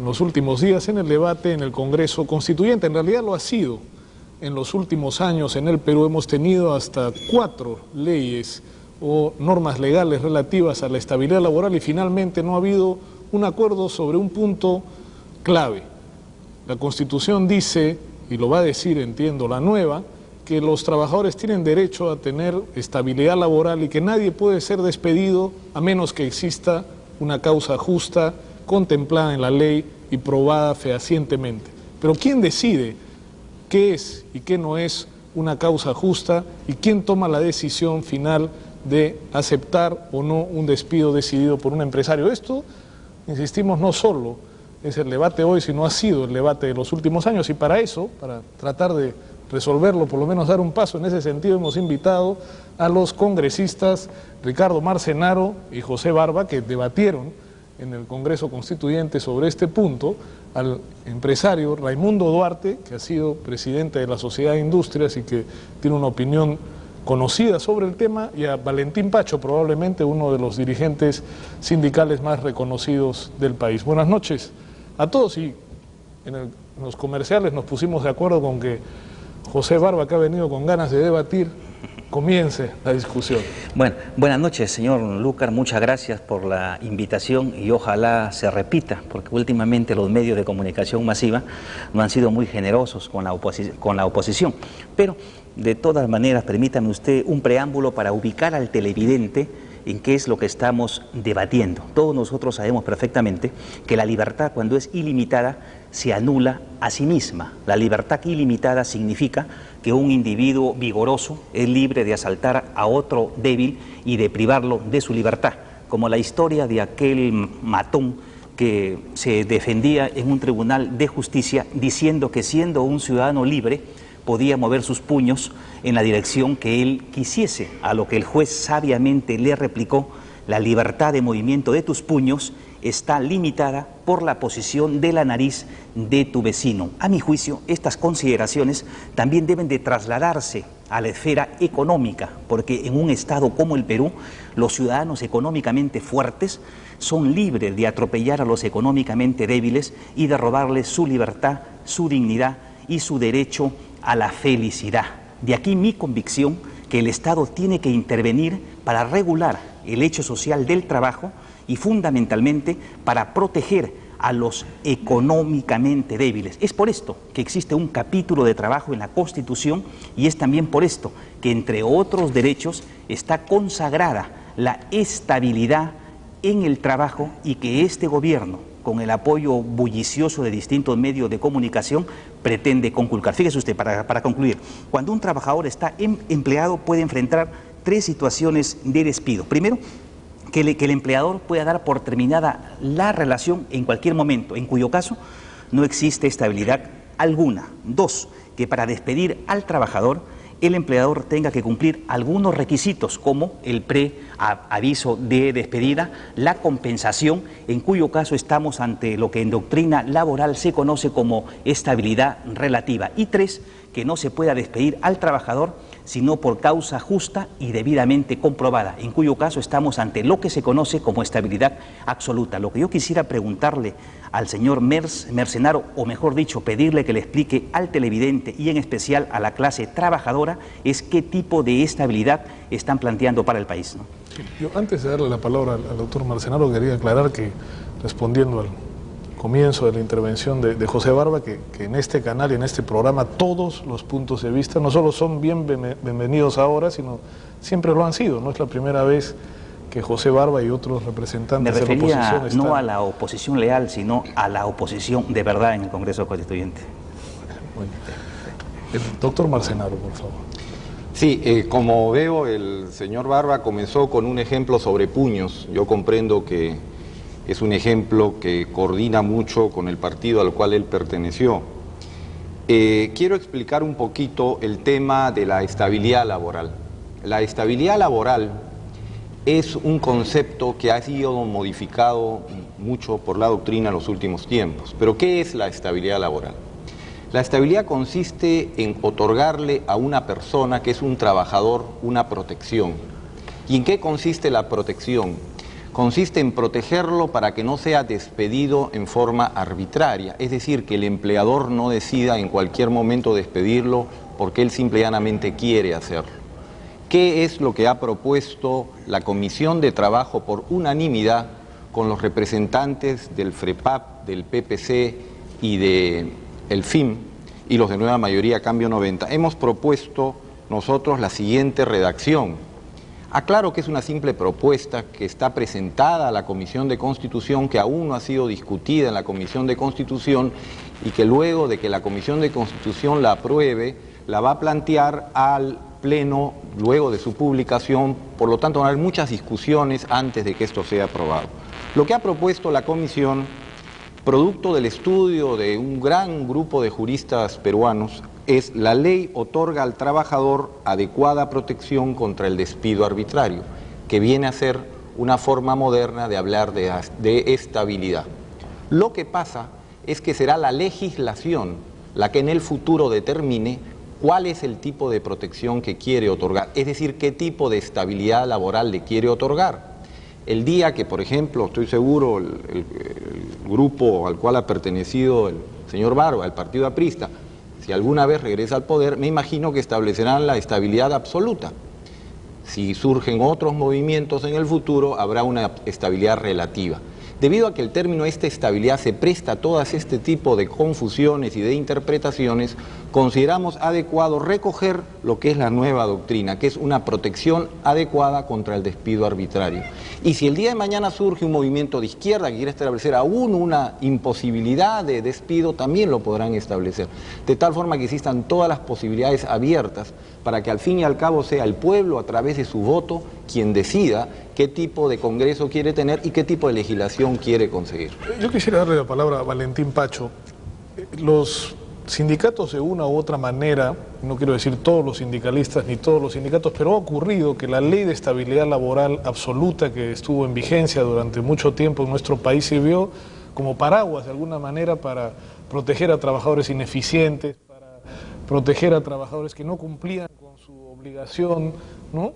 en los últimos días en el debate en el Congreso Constituyente. En realidad lo ha sido. En los últimos años en el Perú hemos tenido hasta 4 leyes o normas legales relativas a la estabilidad laboral y finalmente no ha habido un acuerdo sobre un punto clave. La Constitución dice, y lo va a decir, entiendo, la nueva, que los trabajadores tienen derecho a tener estabilidad laboral y que nadie puede ser despedido a menos que exista una causa justa, contemplada en la ley y probada fehacientemente. Pero ¿quién decide qué es y qué no es una causa justa y quién toma la decisión final de aceptar o no un despido decidido por un empresario? Esto, insistimos, no solo es el debate hoy, sino ha sido el debate de los últimos años, y para eso, para tratar de resolverlo, por lo menos dar un paso en ese sentido, hemos invitado a los congresistas Ricardo Marcenaro y José Barba, que debatieron en el Congreso Constituyente sobre este punto, al empresario Raimundo Duarte, que ha sido presidente de la Sociedad de Industrias y que tiene una opinión conocida sobre el tema, y a Valentín Pacho, probablemente uno de los dirigentes sindicales más reconocidos del país. Buenas noches a todos, y en los comerciales nos pusimos de acuerdo con que José Barba, que ha venido con ganas de debatir, comience la discusión. Bueno, buenas noches, señor Lúcar, muchas gracias por la invitación y ojalá se repita, porque últimamente los medios de comunicación masiva no han sido muy generosos con la oposición. Pero, de todas maneras, permítame usted un preámbulo para ubicar al televidente en qué es lo que estamos debatiendo. Todos nosotros sabemos perfectamente que la libertad, cuando es ilimitada, se anula a sí misma. La libertad ilimitada significa que un individuo vigoroso es libre de asaltar a otro débil y de privarlo de su libertad, como la historia de aquel matón que se defendía en un tribunal de justicia diciendo que, siendo un ciudadano libre, podía mover sus puños en la dirección que él quisiese, a lo que el juez sabiamente le replicó: la libertad de movimiento de tus puños está limitada por la posición de la nariz de tu vecino. A mi juicio, estas consideraciones también deben de trasladarse a la esfera económica, porque en un estado como el Perú, los ciudadanos económicamente fuertes son libres de atropellar a los económicamente débiles y de robarles su libertad, su dignidad y su derecho a la felicidad. De aquí mi convicción que el Estado tiene que intervenir para regular el hecho social del trabajo y fundamentalmente para proteger a los económicamente débiles. Es por esto que existe un capítulo de trabajo en la Constitución, y es también por esto que, entre otros derechos, está consagrada la estabilidad en el trabajo, y que este gobierno, con el apoyo bullicioso de distintos medios de comunicación, pretende conculcar. Fíjese usted, para concluir, cuando un trabajador está empleado puede enfrentar 3 situaciones de despido. Primero, que el empleador pueda dar por terminada la relación en cualquier momento, en cuyo caso no existe estabilidad alguna. 2, que para despedir al trabajador el empleador tenga que cumplir algunos requisitos, como el preaviso de despedida, la compensación, en cuyo caso estamos ante lo que en doctrina laboral se conoce como estabilidad relativa. Y 3, que no se pueda despedir al trabajador sino por causa justa y debidamente comprobada, en cuyo caso estamos ante lo que se conoce como estabilidad absoluta. Lo que yo quisiera preguntarle al señor Marcenaro, o mejor dicho, pedirle que le explique al televidente y en especial a la clase trabajadora, es qué tipo de estabilidad están planteando para el país, ¿no? Sí, yo, antes de darle la palabra al doctor Marcenaro, quería aclarar que, respondiendo al comienzo de la intervención de José Barba, que en este canal y en este programa todos los puntos de vista no solo son bienvenidos ahora, sino siempre lo han sido. No es la primera vez que José Barba y otros representantes de la oposición están... Me refería no a la oposición leal, sino a la oposición de verdad en el Congreso Constituyente. Bueno, el doctor Marcenaro, por favor. Sí, como veo, el señor Barba comenzó con un ejemplo sobre puños. Yo comprendo que es un ejemplo que coordina mucho con el partido al cual él perteneció. Quiero explicar un poquito el tema de la estabilidad laboral. La estabilidad laboral es un concepto que ha sido modificado mucho por la doctrina en los últimos tiempos. Pero ¿qué es la estabilidad laboral? La estabilidad consiste en otorgarle a una persona que es un trabajador una protección. ¿Y en qué consiste la protección? consiste en protegerlo para que no sea despedido en forma arbitraria, es decir, que el empleador no decida en cualquier momento despedirlo porque él simple y llanamente quiere hacerlo. ¿Qué es lo que ha propuesto la Comisión de Trabajo por unanimidad con los representantes del FREPAP, del PPC y del FIM y los de Nueva Mayoría Cambio 90? Hemos propuesto nosotros la siguiente redacción. Aclaro que es una simple propuesta que está presentada a la Comisión de Constitución, que aún no ha sido discutida en la Comisión de Constitución y que luego de que la Comisión de Constitución la apruebe, la va a plantear al Pleno luego de su publicación, por lo tanto van a haber muchas discusiones antes de que esto sea aprobado. Lo que ha propuesto la Comisión, producto del estudio de un gran grupo de juristas peruanos, es: la ley otorga al trabajador adecuada protección contra el despido arbitrario, que viene a ser una forma moderna de hablar de estabilidad. Lo que pasa es que será la legislación la que en el futuro determine cuál es el tipo de protección que quiere otorgar, es decir, qué tipo de estabilidad laboral le quiere otorgar. El día que, por ejemplo, estoy seguro, el grupo al cual ha pertenecido el señor Barba, el Partido Aprista, si alguna vez regresa al poder, me imagino que establecerán la estabilidad absoluta. Si surgen otros movimientos en el futuro, habrá una estabilidad relativa. Debido a que el término estabilidad se presta a todas este tipo de confusiones y de interpretaciones, consideramos adecuado recoger lo que es la nueva doctrina, que es una protección adecuada contra el despido arbitrario. Y si el día de mañana surge un movimiento de izquierda que quiere establecer aún una imposibilidad de despido, también lo podrán establecer. De tal forma que existan todas las posibilidades abiertas para que al fin y al cabo sea el pueblo, a través de su voto, quien decida qué tipo de Congreso quiere tener y qué tipo de legislación quiere conseguir. Yo quisiera darle la palabra a Valentín Pacho. Los sindicatos de una u otra manera, no quiero decir todos los sindicalistas ni todos los sindicatos, pero ha ocurrido que la ley de estabilidad laboral absoluta que estuvo en vigencia durante mucho tiempo en nuestro país sirvió como paraguas de alguna manera para proteger a trabajadores ineficientes, para proteger a trabajadores que no cumplían con su obligación, ¿no?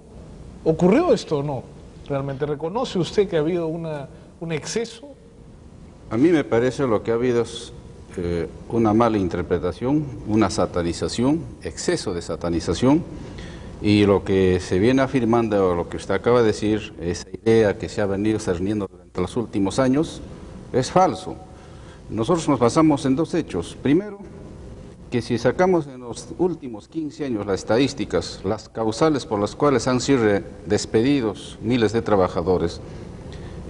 ¿Ocurrió esto o no? ¿Realmente reconoce usted que ha habido un exceso? A mí me parece lo que ha habido es una mala interpretación, una satanización, exceso de satanización, y lo que se viene afirmando, o lo que usted acaba de decir, esa idea que se ha venido cerniendo durante los últimos años, es falso. Nosotros nos basamos en dos hechos. Primero, que si sacamos en los últimos 15 años las estadísticas, las causales por las cuales han sido despedidos miles de trabajadores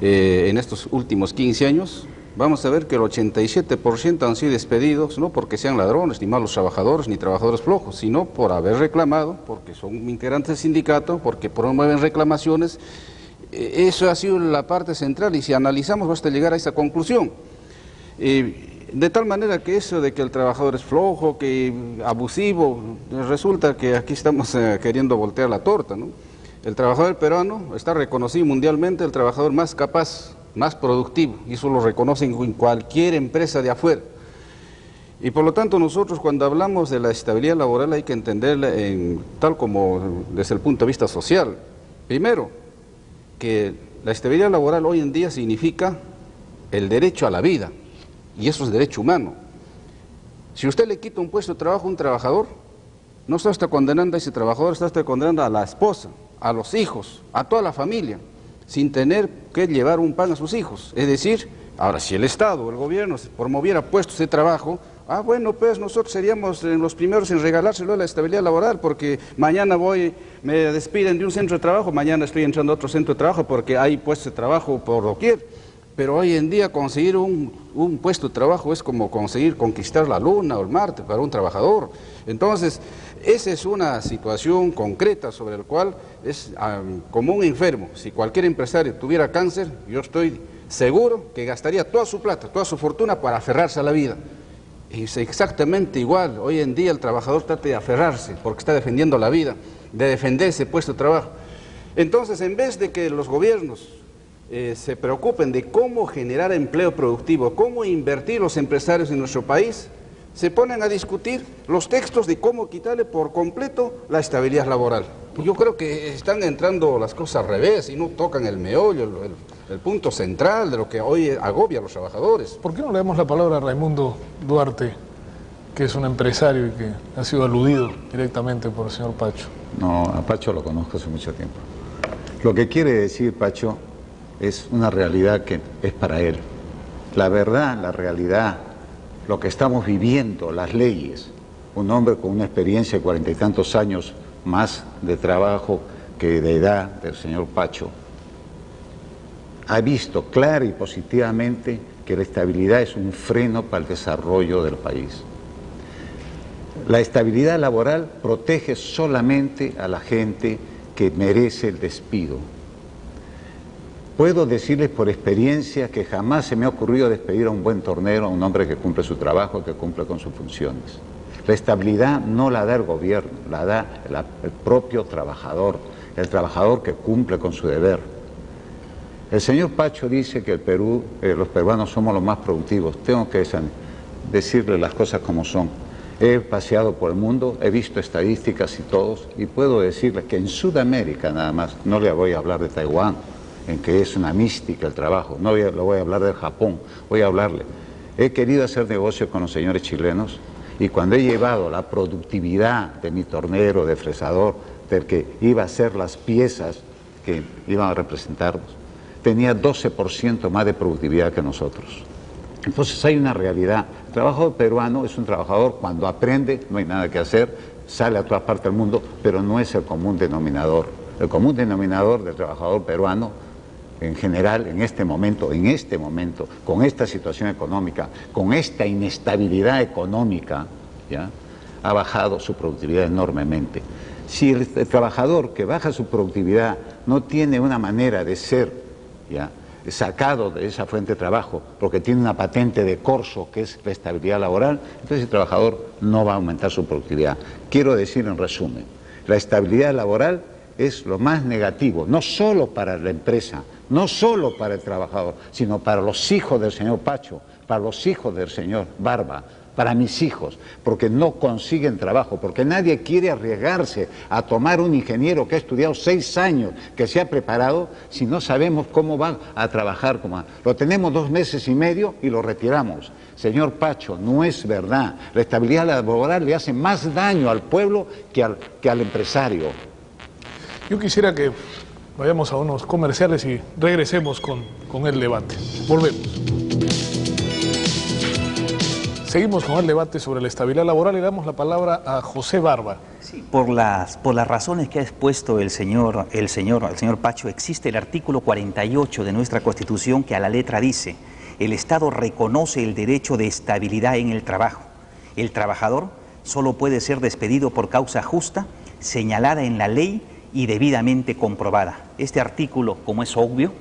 en estos últimos 15 años, vamos a ver que el 87% han sido despedidos, no porque sean ladrones, ni malos trabajadores, ni trabajadores flojos, sino por haber reclamado, porque son integrantes del sindicato, porque promueven reclamaciones. Eso ha sido la parte central, y si analizamos basta llegar a esa conclusión. De tal manera que eso de que el trabajador es flojo, que abusivo, resulta que aquí estamos queriendo voltear la torta, ¿no? El trabajador peruano está reconocido mundialmente el trabajador más capaz, más productivo, y eso lo reconocen en cualquier empresa de afuera. Y por lo tanto nosotros cuando hablamos de la estabilidad laboral hay que entenderla tal como desde el punto de vista social. Primero, que la estabilidad laboral hoy en día significa el derecho a la vida, y eso es derecho humano. Si usted le quita un puesto de trabajo a un trabajador, no está usted condenando a ese trabajador, está usted condenando a la esposa, a los hijos, a toda la familia, sin tener que llevar un pan a sus hijos. Es decir, ahora si el Estado o el gobierno promoviera puestos de trabajo, bueno, pues nosotros seríamos los primeros en regalárselo a la estabilidad laboral, porque mañana me despiden de un centro de trabajo, mañana estoy entrando a otro centro de trabajo porque hay puestos de trabajo por doquier. Pero hoy en día conseguir un puesto de trabajo es como conseguir conquistar la luna o el Marte para un trabajador. Entonces, esa es una situación concreta sobre la cual es como un enfermo. Si cualquier empresario tuviera cáncer, yo estoy seguro que gastaría toda su plata, toda su fortuna para aferrarse a la vida. Y es exactamente igual. Hoy en día el trabajador trata de aferrarse porque está defendiendo la vida, de defender ese puesto de trabajo. Entonces, en vez de que los gobiernos se preocupen de cómo generar empleo productivo, cómo invertir los empresarios en nuestro país, se ponen a discutir los textos de cómo quitarle por completo la estabilidad laboral. Yo creo que están entrando las cosas al revés y no tocan el meollo, el punto central de lo que hoy agobia a los trabajadores. ¿Por qué no le damos la palabra a Raimundo Duarte, que es un empresario y que ha sido aludido directamente por el señor Pacho? No, a Pacho lo conozco hace mucho tiempo. Lo que quiere decir Pacho es una realidad que es para él. La verdad, la realidad, lo que estamos viviendo, las leyes. Un hombre con una experiencia de 40 y tantos años más de trabajo que de edad del señor Pacho, ha visto clara y positivamente que la estabilidad es un freno para el desarrollo del país. La estabilidad laboral protege solamente a la gente que merece el despido. Puedo decirles por experiencia que jamás se me ha ocurrido despedir a un buen tornero, a un hombre que cumple su trabajo, que cumple con sus funciones. La estabilidad no la da el gobierno, la da el propio trabajador, el trabajador que cumple con su deber. El señor Pacho dice que el Perú, los peruanos somos los más productivos. Tengo que decirle las cosas como son. He paseado por el mundo, he visto estadísticas y todos, y puedo decirles que en Sudamérica nada más, no le voy a hablar de Taiwán, en que es una mística el trabajo, no le voy a hablar de Japón, voy a hablarle. He querido hacer negocio con los señores chilenos, y cuando he llevado la productividad de mi tornero, de fresador, del que iba a hacer las piezas que iban a representarnos, tenía 12% más de productividad que nosotros. Entonces hay una realidad. El trabajador peruano es un trabajador, cuando aprende, no hay nada que hacer, sale a todas partes del mundo, pero no es el común denominador. El común denominador del trabajador peruano, en general, en este momento, con esta situación económica, con esta inestabilidad económica, ¿ya?, ha bajado su productividad enormemente. Si el trabajador que baja su productividad no tiene una manera de ser, ¿ya?, sacado de esa fuente de trabajo, porque tiene una patente de corso, que es la estabilidad laboral, entonces el trabajador no va a aumentar su productividad. Quiero decir en resumen, la estabilidad laboral es lo más negativo, no solo para la empresa, no solo para el trabajador, sino para los hijos del señor Pacho, para los hijos del señor Barba, para mis hijos, porque no consiguen trabajo, porque nadie quiere arriesgarse a tomar un ingeniero que ha estudiado 6 años, que se ha preparado, si no sabemos cómo va a trabajar. Lo tenemos 2 meses y medio y lo retiramos. Señor Pacho, no es verdad. La estabilidad laboral le hace más daño al pueblo que al empresario. Yo quisiera que vayamos a unos comerciales y regresemos con el debate. Volvemos. Seguimos con el debate sobre la estabilidad laboral y damos la palabra a José Barba. Sí, por las razones que ha expuesto el señor Pacho, existe el artículo 48 de nuestra Constitución que a la letra dice: el Estado reconoce el derecho de estabilidad en el trabajo. El trabajador solo puede ser despedido por causa justa, señalada en la ley y debidamente comprobada. Este artículo, como es obvio,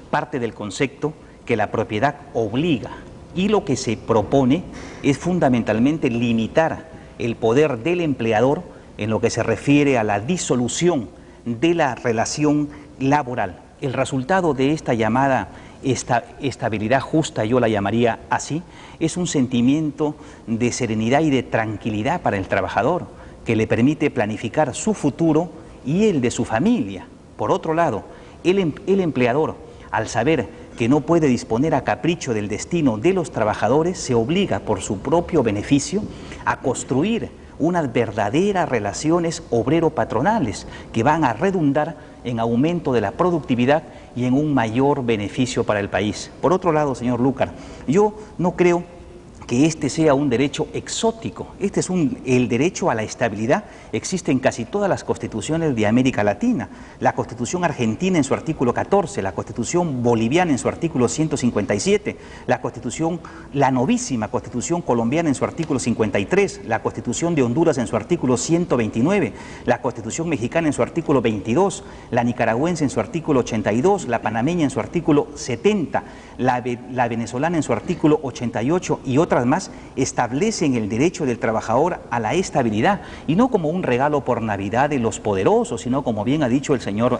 parte del concepto que la propiedad obliga, y lo que se propone es fundamentalmente limitar el poder del empleador en lo que se refiere a la disolución de la relación laboral. El resultado de esta llamada estabilidad justa, yo la llamaría así, es un sentimiento de serenidad y de tranquilidad para el trabajador, que le permite planificar su futuro y el de su familia. Por otro lado, el empleador, al saber que no puede disponer a capricho del destino de los trabajadores, se obliga por su propio beneficio a construir unas verdaderas relaciones obrero-patronales que van a redundar en aumento de la productividad y en un mayor beneficio para el país. Por otro lado, señor Lucar, yo no creo que este sea un derecho exótico. Este es el derecho a la estabilidad existe en casi todas las constituciones de América Latina. La Constitución argentina en su artículo 14, la Constitución boliviana en su artículo 157, la novísima Constitución colombiana en su artículo 53, la Constitución de Honduras en su artículo 129, la Constitución mexicana en su artículo 22, la nicaragüense en su artículo 82, la panameña en su artículo 70, la venezolana en su artículo 88 y otras más establecen el derecho del trabajador a la estabilidad, y no como un regalo por Navidad de los poderosos, sino, como bien ha dicho el señor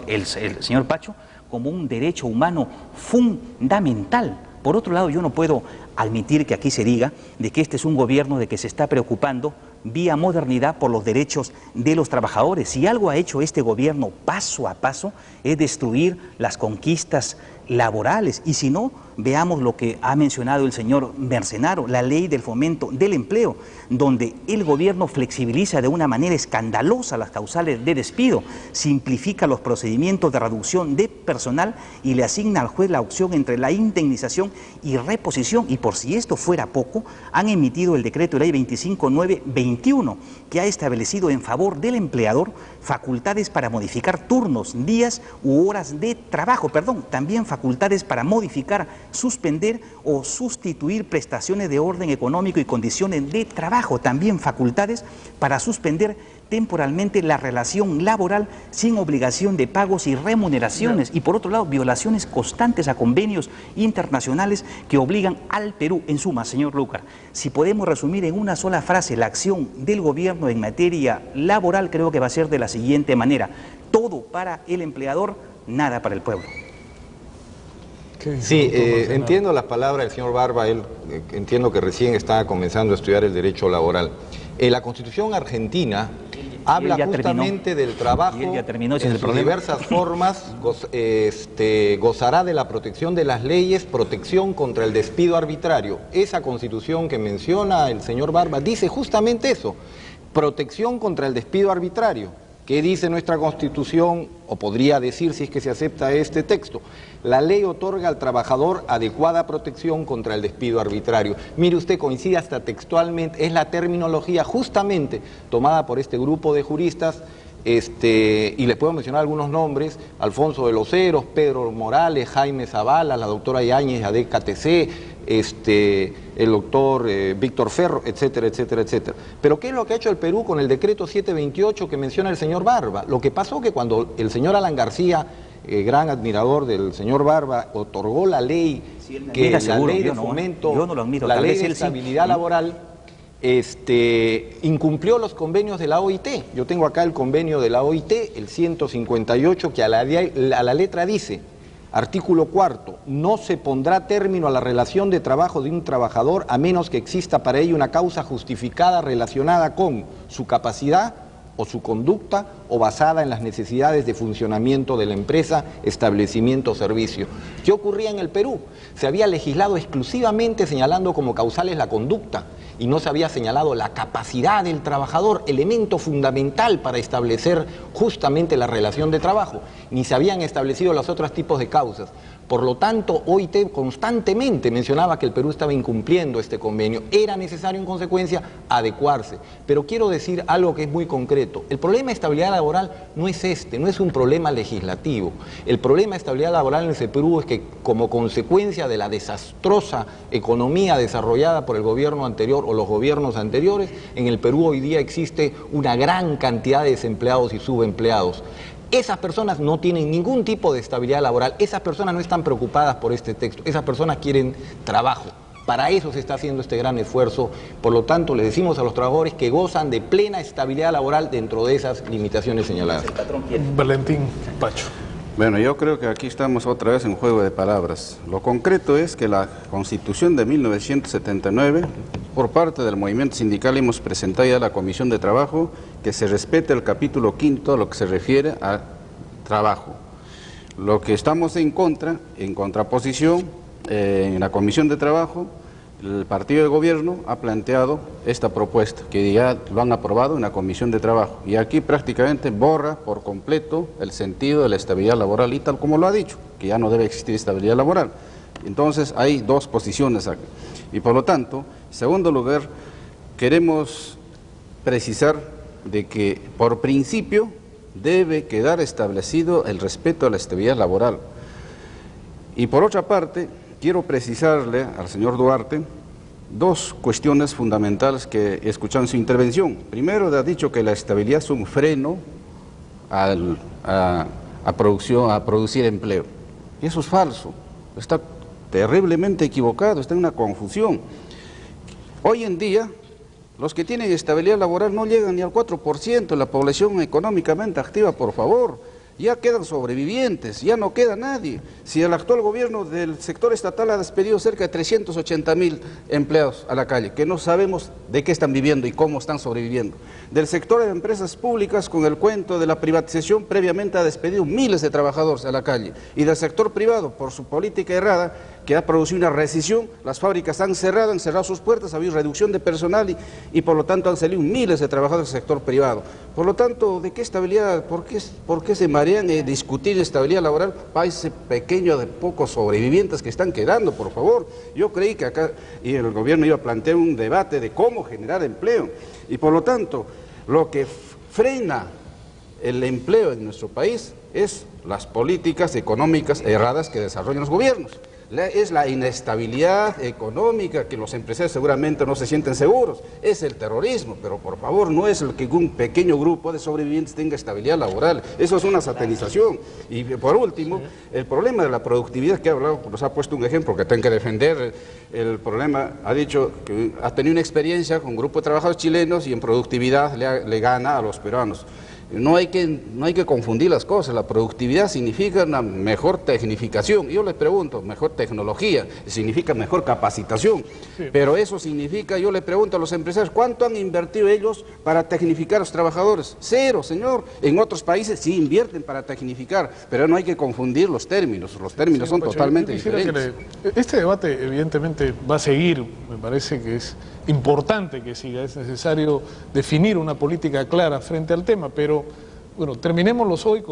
Pacho, como un derecho humano fundamental. Por otro lado, yo no puedo admitir que aquí se diga de que este es un gobierno de que se está preocupando vía modernidad por los derechos de los trabajadores. Si algo ha hecho este gobierno paso a paso es destruir las conquistas laborales. Y si no, veamos lo que ha mencionado el señor Mercenaro, la ley del fomento del empleo, donde el gobierno flexibiliza de una manera escandalosa las causales de despido, simplifica los procedimientos de reducción de personal y le asigna al juez la opción entre la indemnización y reposición. Y por si esto fuera poco, han emitido el decreto de ley 25921, que ha establecido en favor del empleador facultades para modificar turnos, días u horas de trabajo, también facultades para modificar, suspender o sustituir prestaciones de orden económico y condiciones de trabajo, también facultades para suspender temporalmente la relación laboral sin obligación de pagos y remuneraciones, y por otro lado violaciones constantes a convenios internacionales que obligan al Perú. En suma, señor Lucar, si podemos resumir en una sola frase la acción del gobierno en materia laboral, creo que va a ser de la siguiente manera: todo para el empleador, nada para el pueblo. Sí, entiendo las palabras del señor Barba. Él entiendo que recién está comenzando a estudiar el derecho laboral. La Constitución argentina habla justamente del trabajo en sus diversas formas, gozará de la protección de las leyes, protección contra el despido arbitrario. Esa Constitución que menciona el señor Barba dice justamente eso, protección contra el despido arbitrario. ¿Qué dice nuestra Constitución? O podría decir, si es que se acepta este texto: la ley otorga al trabajador adecuada protección contra el despido arbitrario. Mire usted, coincide hasta textualmente, es la terminología justamente tomada por este grupo de juristas, y les puedo mencionar algunos nombres: Alfonso de los Heros, Pedro Morales, Jaime Zavala, la doctora Yáñez, ADEC KTC, el doctor Víctor Ferro, etcétera, etcétera, etcétera. Pero ¿qué es lo que ha hecho el Perú con el decreto 728 que menciona el señor Barba? Lo que pasó que cuando el señor Alan García, gran admirador del señor Barba, otorgó la ley, que la ley de fomento, la ley de estabilidad laboral, incumplió los convenios de la OIT. Yo tengo acá el convenio de la OIT, el 158, que a la letra dice: artículo 4, no se pondrá término a la relación de trabajo de un trabajador a menos que exista para ello una causa justificada relacionada con su capacidad o su conducta o basada en las necesidades de funcionamiento de la empresa, establecimiento o servicio. ¿Qué ocurría en el Perú? Se había legislado exclusivamente señalando como causales la conducta y no se había señalado la capacidad del trabajador, elemento fundamental para establecer justamente la relación de trabajo, ni se habían establecido los otros tipos de causas. Por lo tanto, OIT constantemente mencionaba que el Perú estaba incumpliendo este convenio. Era necesario, en consecuencia, adecuarse. Pero quiero decir algo que es muy concreto. El problema de estabilidad laboral no es no es un problema legislativo. El problema de estabilidad laboral en el Perú es que, como consecuencia de la desastrosa economía desarrollada por el gobierno anterior o los gobiernos anteriores, en el Perú hoy día existe una gran cantidad de desempleados y subempleados. Esas personas no tienen ningún tipo de estabilidad laboral, esas personas no están preocupadas por este texto, esas personas quieren trabajo. Para eso se está haciendo este gran esfuerzo. Por lo tanto, les decimos a los trabajadores que gozan de plena estabilidad laboral dentro de esas limitaciones señaladas. Valentín Pacho. Bueno, yo creo que aquí estamos otra vez en juego de palabras. Lo concreto es que la Constitución de 1979, por parte del movimiento sindical, hemos presentado ya a la Comisión de Trabajo que se respete el capítulo 5, lo que se refiere a trabajo. Lo que estamos en contraposición, en la Comisión de Trabajo, el partido de gobierno ha planteado esta propuesta, que ya lo han aprobado en la Comisión de Trabajo, y aquí prácticamente borra por completo el sentido de la estabilidad laboral, y tal como lo ha dicho, que ya no debe existir estabilidad laboral. Entonces hay dos posiciones aquí. Y por lo tanto, en segundo lugar, queremos precisar de que por principio debe quedar establecido el respeto a la estabilidad laboral. Y por otra parte, quiero precisarle al señor Duarte dos cuestiones fundamentales que he escuchado en su intervención. Primero, ha dicho que la estabilidad es un freno a producir empleo. Y eso es falso, está terriblemente equivocado, está en una confusión. Hoy en día, los que tienen estabilidad laboral no llegan ni al 4% de la población económicamente activa, por favor. ya quedan sobrevivientes, ya no queda nadie. Si el actual gobierno del sector estatal ha despedido cerca de 380.000 empleados a la calle, que no sabemos de qué están viviendo y cómo están sobreviviendo. Del sector de empresas públicas, con el cuento de la privatización, previamente ha despedido miles de trabajadores a la calle. Y del sector privado, por su política errada, que ha producido una recesión, las fábricas han cerrado sus puertas, ha habido reducción de personal y por lo tanto han salido miles de trabajadores del sector privado. Por lo tanto, ¿de qué estabilidad? ¿Por qué se marean en discutir estabilidad laboral para ese pequeño de pocos sobrevivientes que están quedando, por favor? Yo creí que acá y el gobierno iba a plantear un debate de cómo generar empleo y por lo tanto, lo que frena el empleo en nuestro país es las políticas económicas erradas que desarrollan los gobiernos. Es la inestabilidad económica, que los empresarios seguramente no se sienten seguros, es el terrorismo, pero por favor no es el que un pequeño grupo de sobrevivientes tenga estabilidad laboral, eso es una satanización. Y por último, el problema de la productividad que ha hablado, nos ha puesto un ejemplo que tengo que defender, el problema, ha dicho que ha tenido una experiencia con un grupo de trabajadores chilenos y en productividad le gana a los peruanos. No hay que confundir las cosas, la productividad significa una mejor tecnificación, yo les pregunto, mejor tecnología, significa mejor capacitación, sí. Pero eso significa, yo le pregunto a los empresarios, ¿cuánto han invertido ellos para tecnificar a los trabajadores? Cero, señor, en otros países sí invierten para tecnificar, pero no hay que confundir los términos sí, son Pacho, totalmente diferentes. Este debate evidentemente va a seguir, me parece que es importante que siga, es necesario definir una política clara frente al tema, pero bueno, terminémoslo hoy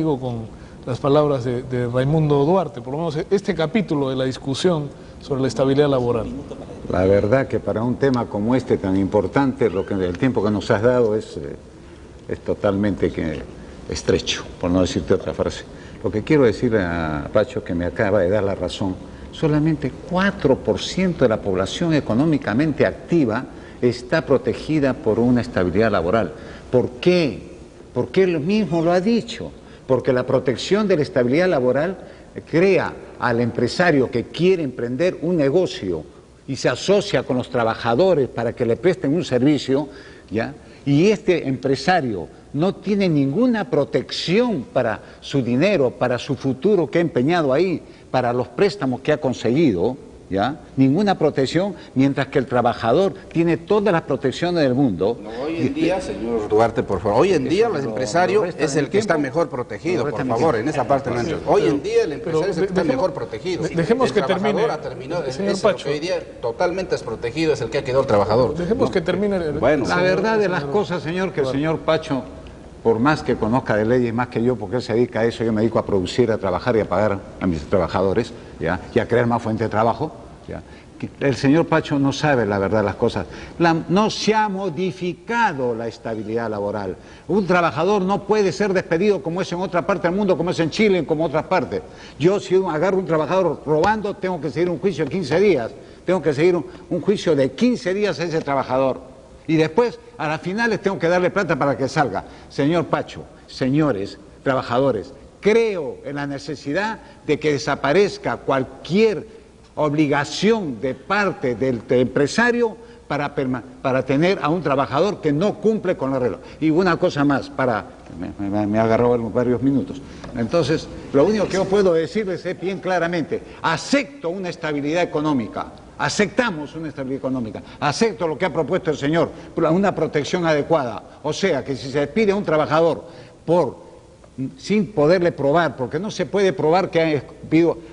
con las palabras de Raimundo Duarte, por lo menos este capítulo de la discusión sobre la estabilidad laboral. La verdad que para un tema como este tan importante, el tiempo que nos has dado es totalmente estrecho, por no decirte otra frase. Lo que quiero decir a Pacho, que me acaba de dar la razón, solamente 4% de la población económicamente activa está protegida por una estabilidad laboral. ¿Por qué? Porque él mismo lo ha dicho. Porque la protección de la estabilidad laboral crea al empresario que quiere emprender un negocio y se asocia con los trabajadores para que le presten un servicio, ¿ya? Y este empresario no tiene ninguna protección para su dinero, para su futuro que ha empeñado ahí, para los préstamos que ha conseguido, ¿ya? Ninguna protección, mientras que el trabajador tiene todas las protecciones del mundo. No, hoy en día, señor Duarte, por favor, hoy en día el empresario es el que está mejor protegido, por favor, en esa parte no entro. Hoy en día el empresario es el que está mejor protegido. Dejemos que termine. Señor Pacho, hoy día totalmente desprotegido es el que ha quedado el trabajador. Dejemos que termine. Bueno, la verdad de las cosas, señor, que el señor Pacho, por más que conozca de leyes más que yo, porque él se dedica a eso, yo me dedico a producir, a trabajar y a pagar a mis trabajadores, ¿ya? Y a crear más fuentes de trabajo, ¿ya? El señor Pacho no sabe la verdad de las cosas. No se ha modificado la estabilidad laboral. Un trabajador no puede ser despedido como es en otra parte del mundo, como es en Chile, como en otras partes. Yo, si agarro un trabajador robando, tengo que seguir un juicio de 15 días. Tengo que seguir un juicio de 15 días a ese trabajador. Y después, a las finales, tengo que darle plata para que salga. Señor Pacho, señores trabajadores, creo en la necesidad de que desaparezca cualquier obligación de parte del empresario para tener a un trabajador que no cumple con la regla. Y una cosa más, me agarró varios minutos. Entonces, lo único que yo puedo decirles es bien claramente, acepto una estabilidad económica. Aceptamos una estabilidad económica, acepto lo que ha propuesto el señor, una protección adecuada. O sea, que si se despide a un trabajador sin poderle probar, porque no se puede probar que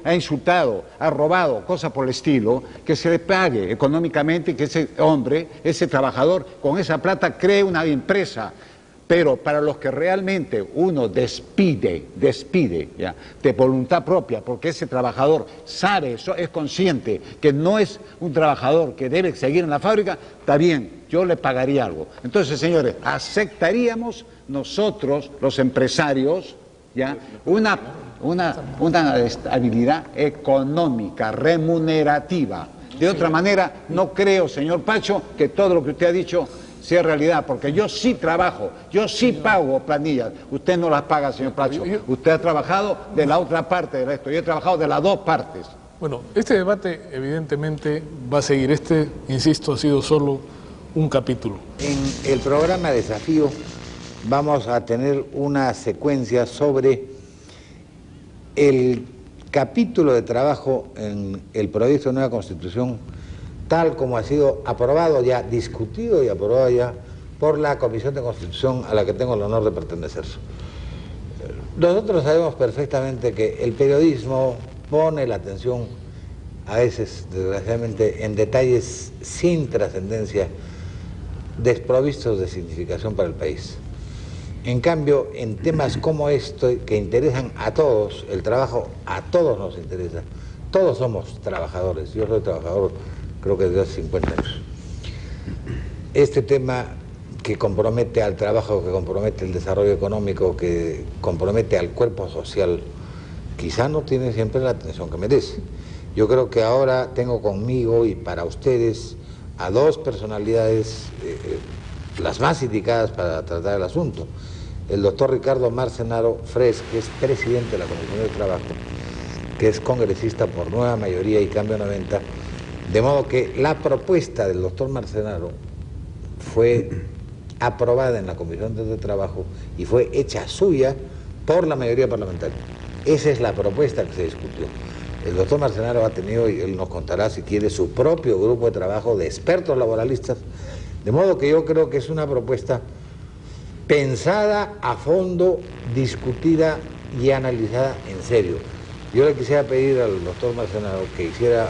ha insultado, ha robado, cosas por el estilo, que se le pague económicamente y que ese hombre, ese trabajador, con esa plata cree una empresa. Pero para los que realmente uno despide, ¿ya? De voluntad propia, porque ese trabajador sabe, es consciente que no es un trabajador que debe seguir en la fábrica, está bien, yo le pagaría algo. Entonces, señores, aceptaríamos nosotros, los empresarios, ¿ya? Una estabilidad económica, remunerativa. De otra manera, no creo, señor Pacho, que todo lo que usted ha dicho sea realidad, porque yo sí trabajo, yo sí pago planillas, usted no las paga, señor Pacho, usted ha trabajado de la otra parte de esto, yo he trabajado de las dos partes. Bueno, este debate evidentemente va a seguir, insisto, ha sido solo un capítulo. En el programa Desafío vamos a tener una secuencia sobre el capítulo de trabajo en el proyecto de nueva Constitución, tal como ha sido aprobado ya, discutido y aprobado ya por la Comisión de Constitución a la que tengo el honor de pertenecer. Nosotros sabemos perfectamente que el periodismo pone la atención a veces, desgraciadamente, en detalles sin trascendencia, desprovistos de significación para el país. En cambio, en temas como esto, que interesan a todos, el trabajo a todos nos interesa, todos somos trabajadores, yo soy trabajador creo que desde hace 50 años. Este tema que compromete al trabajo, que compromete el desarrollo económico, que compromete al cuerpo social, quizá no tiene siempre la atención que merece. Yo creo que ahora tengo conmigo y para ustedes a dos personalidades, las más indicadas para tratar el asunto. El doctor Ricardo Marcenaro Fres, que es presidente de la Comisión de Trabajo, que es congresista por Nueva Mayoría y Cambio 90, de modo que la propuesta del doctor Marcenaro fue aprobada en la Comisión de Trabajo y fue hecha suya por la mayoría parlamentaria. Esa es la propuesta que se discutió. El doctor Marcenaro ha tenido, y él nos contará si quiere, su propio grupo de trabajo de expertos laboralistas, de modo que yo creo que es una propuesta pensada a fondo, discutida y analizada en serio. Yo le quisiera pedir al doctor Marcenaro que hiciera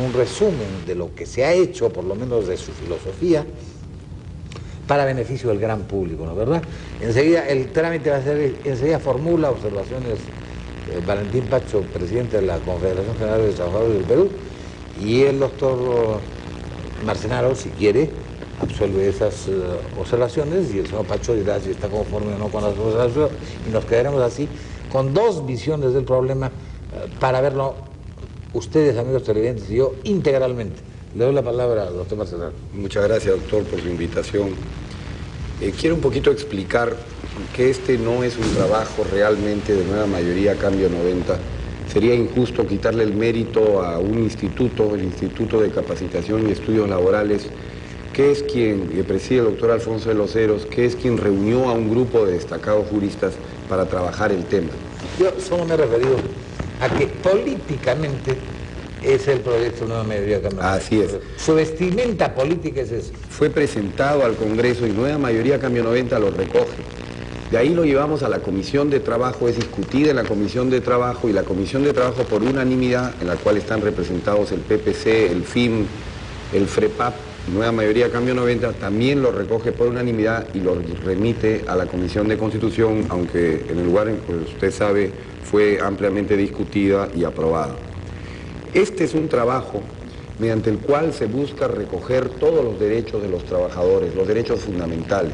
un resumen de lo que se ha hecho, por lo menos de su filosofía, para beneficio del gran público, ¿no es verdad? Enseguida el trámite va a ser, enseguida formula observaciones Valentín Pacho, presidente de la Confederación General de Trabajadores del Perú, y el doctor Marcenaro, si quiere, absuelve esas observaciones y el señor Pacho dirá si está conforme o no con las observaciones, y nos quedaremos así con dos visiones del problema para verlo ustedes, amigos televidentes, y yo integralmente. Le doy la palabra al doctor Marcenaro. Muchas gracias, doctor, por su invitación. Quiero un poquito explicar que este no es un trabajo realmente de Nueva Mayoría Cambio 90. Sería injusto quitarle el mérito a un instituto, el Instituto de Capacitación y Estudios Laborales, que es quien preside el doctor Alfonso de los Heros, que es quien reunió a un grupo de destacados juristas para trabajar el tema. Yo solo me he referido a que políticamente es el proyecto de Nueva Mayoría Cambio 90. Así es. Su vestimenta política es esa. Fue presentado al Congreso y Nueva Mayoría Cambio 90 lo recoge. De ahí lo llevamos a la Comisión de Trabajo, es discutida en la Comisión de Trabajo, y la Comisión de Trabajo por unanimidad, en la cual están representados el PPC, el FIM, el FREPAP, Nueva Mayoría Cambio 90, también lo recoge por unanimidad y lo remite a la Comisión de Constitución, aunque en el lugar en que usted sabe fue ampliamente discutida y aprobada. Este es un trabajo mediante el cual se busca recoger todos los derechos de los trabajadores, los derechos fundamentales.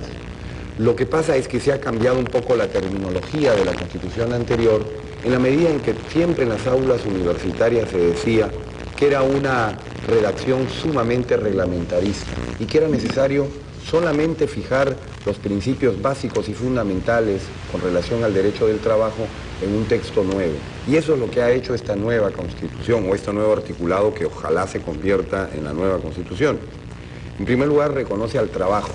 Lo que pasa es que se ha cambiado un poco la terminología de la Constitución anterior, en la medida en que siempre en las aulas universitarias se decía que era una redacción sumamente reglamentarista y que era necesario solamente fijar los principios básicos y fundamentales con relación al derecho del trabajo en un texto nuevo. Y eso es lo que ha hecho esta nueva Constitución o este nuevo articulado que ojalá se convierta en la nueva Constitución. En primer lugar, reconoce al trabajo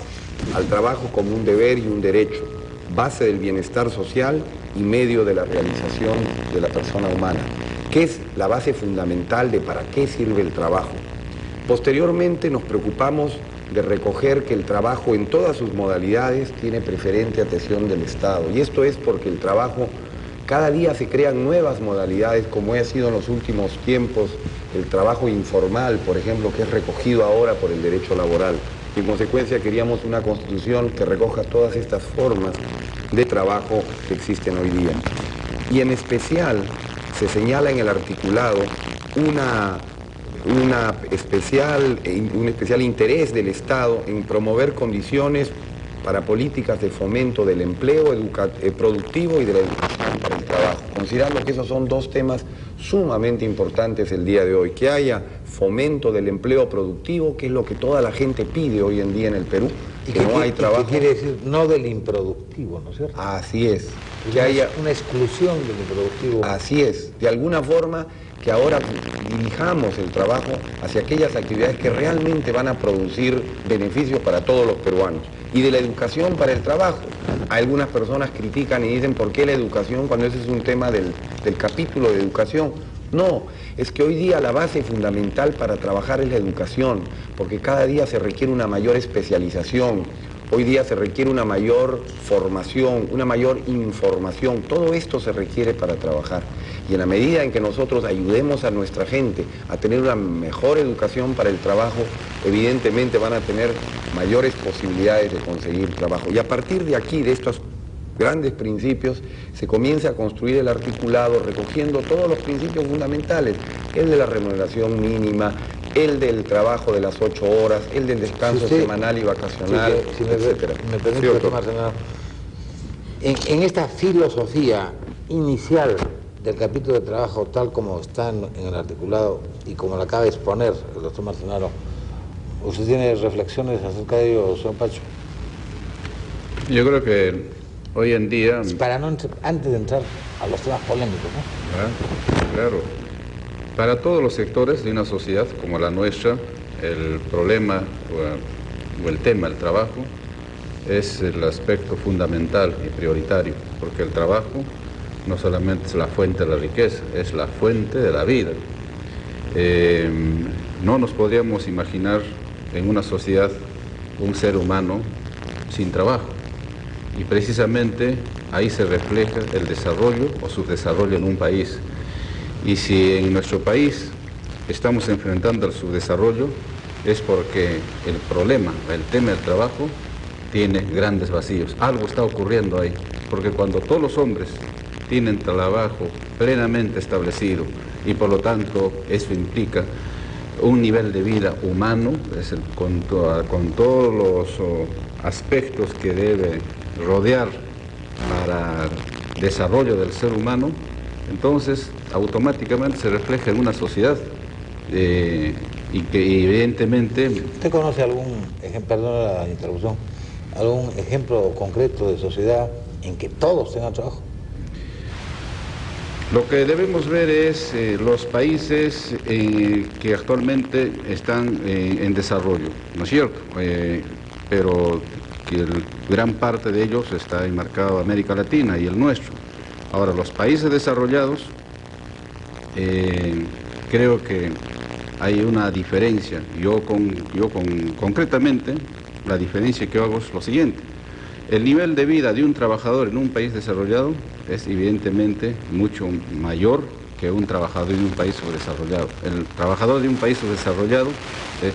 como un deber y un derecho, base del bienestar social y medio de la realización de la persona humana, que es la base fundamental de para qué sirve el trabajo. Posteriormente nos preocupamos de recoger que el trabajo en todas sus modalidades tiene preferente atención del Estado, y esto es porque el trabajo, cada día se crean nuevas modalidades, como ha sido en los últimos tiempos el trabajo informal, por ejemplo, que es recogido ahora por el derecho laboral. En consecuencia, queríamos una Constitución que recoja todas estas formas de trabajo que existen hoy día. Y en especial se señala en el articulado un especial interés del Estado en promover condiciones para políticas de fomento del empleo productivo y de la educación para el trabajo, considerando que esos son dos temas sumamente importantes el día de hoy, que haya fomento del empleo productivo, que es lo que toda la gente pide hoy en día en el Perú, y que no hay trabajo. ¿Qué quiere decir? No del improductivo, ¿no es cierto? Así es. Que haya una exclusión del improductivo. Así es. De alguna forma, que ahora dirijamos el trabajo hacia aquellas actividades que realmente van a producir beneficios para todos los peruanos. Y de la educación para el trabajo, Algunas personas critican y dicen ¿por qué la educación cuando ese es un tema del capítulo de educación? No, es que hoy día la base fundamental para trabajar es la educación, porque cada día se requiere una mayor especialización, hoy día se requiere una mayor formación, una mayor información, todo esto se requiere para trabajar. Y en la medida en que nosotros ayudemos a nuestra gente a tener una mejor educación para el trabajo, evidentemente van a tener mayores posibilidades de conseguir trabajo. Y a partir de aquí, de estos grandes principios, se comienza a construir el articulado recogiendo todos los principios fundamentales, el de la remuneración mínima, el del trabajo de las 8 horas, el del descanso semanal y vacacional, etcétera. Me permite, doctor Senador. En esta filosofía inicial del capítulo de trabajo, tal como está en el articulado y como lo acaba de exponer el doctor Marcenaro, ¿usted tiene reflexiones acerca de ello, señor Pacho? Yo creo que hoy en día... Para no, antes de entrar a los temas polémicos, ¿no? Claro. Para todos los sectores de una sociedad como la nuestra, el problema o el tema del trabajo es el aspecto fundamental y prioritario, porque el trabajo no solamente es la fuente de la riqueza, es la fuente de la vida. No nos podríamos imaginar en una sociedad un ser humano sin trabajo. Y precisamente ahí se refleja el desarrollo o subdesarrollo en un país. Y si en nuestro país estamos enfrentando el subdesarrollo, es porque el problema, el tema del trabajo, tiene grandes vacíos. Algo está ocurriendo ahí, porque cuando todos los hombres tienen trabajo plenamente establecido y por lo tanto eso implica un nivel de vida humano, con todos los aspectos que debe rodear para el desarrollo del ser humano, entonces automáticamente se refleja en una sociedad y que evidentemente... ¿Usted conoce algún ejemplo, perdón la interrupción, algún ejemplo concreto de sociedad en que todos tengan trabajo? Lo que debemos ver es los países que actualmente están en desarrollo, ¿no es cierto? Pero que gran parte de ellos está enmarcado América Latina y el nuestro. Ahora, los países desarrollados, creo que hay una diferencia. Concretamente, la diferencia que hago es lo siguiente. El nivel de vida de un trabajador en un país desarrollado es evidentemente mucho mayor que un trabajador de un país subdesarrollado. El trabajador de un país subdesarrollado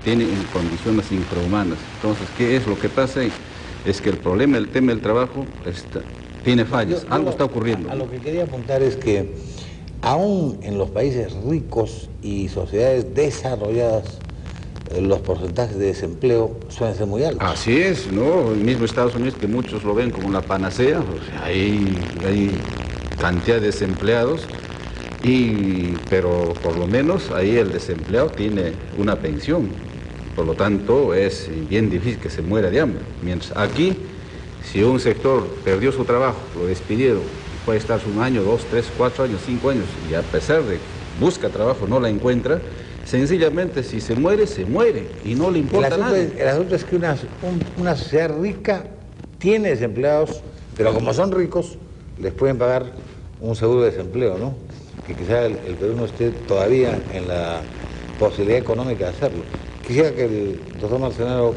tiene condiciones infrahumanas. Entonces, ¿qué es lo que pasa ahí? Es que el problema, el tema del trabajo tiene fallas, algo está ocurriendo. A lo que quería apuntar es que aún en los países ricos y sociedades desarrolladas, los porcentajes de desempleo suelen ser muy altos. Así es, ¿no? El mismo Estados Unidos, que muchos lo ven como una panacea, o sea, hay cantidad de desempleados, pero por lo menos ahí el desempleado tiene una pensión. Por lo tanto, es bien difícil que se muera de hambre. Mientras aquí, si un sector perdió su trabajo, lo despidieron, puede estar un año, 2, 3, 4 años, 5 años, y a pesar de que busca trabajo, no la encuentra, sencillamente si se muere, y no le importa nada. El asunto es que una sociedad rica tiene desempleados, pero como son ricos, les pueden pagar un seguro de desempleo, ¿no? Que quizá el Perú no esté todavía en la posibilidad económica de hacerlo. Quisiera que el doctor Marcenaro,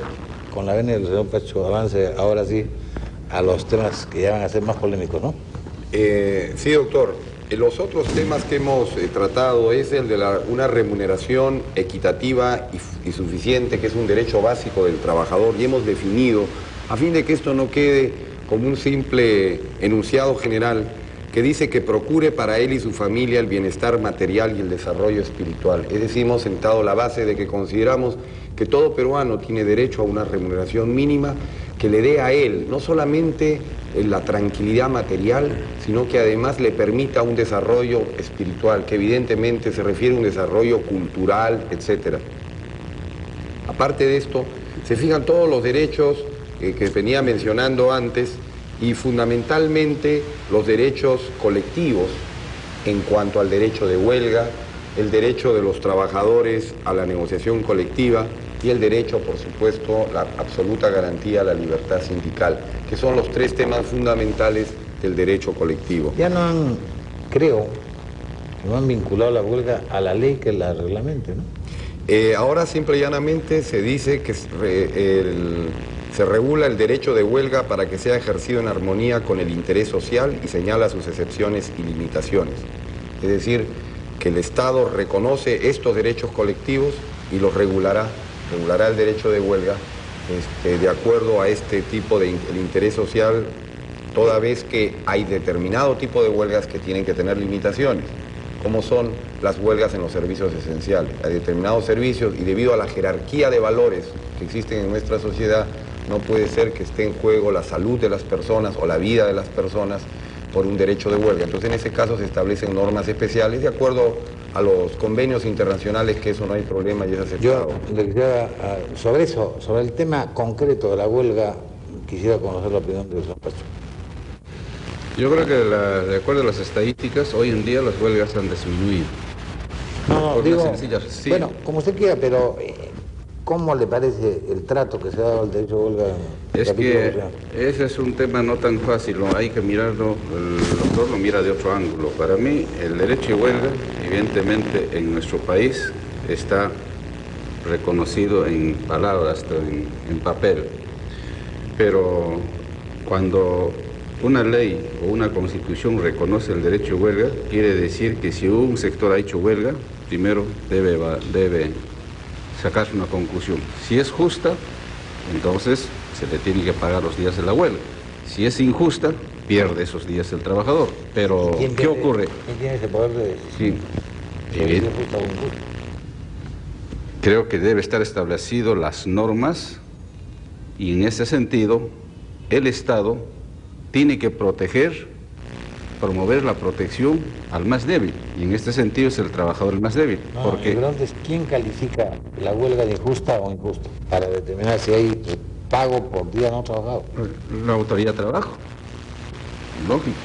con la venia del señor Pacho, avance ahora sí a los temas que ya van a ser más polémicos, ¿no? Sí, doctor. Los otros temas que hemos tratado es el de una remuneración equitativa y suficiente, que es un derecho básico del trabajador, y hemos definido, a fin de que esto no quede como un simple enunciado general, que dice que procure para él y su familia el bienestar material y el desarrollo espiritual. Es decir, hemos sentado la base de que consideramos que todo peruano tiene derecho a una remuneración mínima que le dé a él no solamente la tranquilidad material, sino que además le permita un desarrollo espiritual, que evidentemente se refiere a un desarrollo cultural, etc. Aparte de esto, se fijan todos los derechos que venía mencionando antes, y fundamentalmente los derechos colectivos en cuanto al derecho de huelga, el derecho de los trabajadores a la negociación colectiva, y el derecho, por supuesto, la absoluta garantía a la libertad sindical, que son los tres temas fundamentales del derecho colectivo. Ya no han, creo, no han vinculado la huelga a la ley que la reglamente, ¿no? Ahora simple y llanamente se dice que se regula el derecho de huelga para que sea ejercido en armonía con el interés social y señala sus excepciones y limitaciones. Es decir, que el Estado reconoce estos derechos colectivos y los regulará el derecho de huelga de acuerdo a este tipo de interés social, toda vez que hay determinado tipo de huelgas que tienen que tener limitaciones, como son las huelgas en los servicios esenciales. Hay determinados servicios y debido a la jerarquía de valores que existen en nuestra sociedad, no puede ser que esté en juego la salud de las personas o la vida de las personas por un derecho de huelga. Entonces en ese caso se establecen normas especiales de acuerdo a los convenios internacionales, que eso no hay problema y es aceptado. Yo le quisiera, sobre eso, sobre el tema concreto de la huelga, quisiera conocer la opinión del señor Pacho. Yo creo que de acuerdo a las estadísticas, hoy en día las huelgas han disminuido. No, Por digo, una sencilla- sí. bueno, como usted quiera, pero ¿cómo le parece el trato que se ha dado al derecho de huelga en el Es capítulo que social? ese es un tema no tan fácil, ¿no? Hay que mirarlo, el doctor lo mira de otro ángulo. Para mí, el derecho de huelga, evidentemente, en nuestro país está reconocido en palabras, en papel. Pero cuando una ley o una constitución reconoce el derecho de huelga, quiere decir que si un sector ha hecho huelga, primero debe sacarse una conclusión. Si es justa, entonces se le tiene que pagar los días de la huelga. Si es injusta, pierde esos días el trabajador. Pero, ¿Quién ¿qué tiene- ocurre? ¿Quién tiene ese poder de decisión? Sí, Si es justo o injusto. creo que debe estar establecido las normas y en ese sentido el Estado tiene que promover la protección al más débil y en este sentido es el trabajador el más débil. No, porque la pregunta es, ¿quién califica la huelga de injusta o injusta para determinar si hay pago por día no trabajado? la autoridad de trabajo, lógico,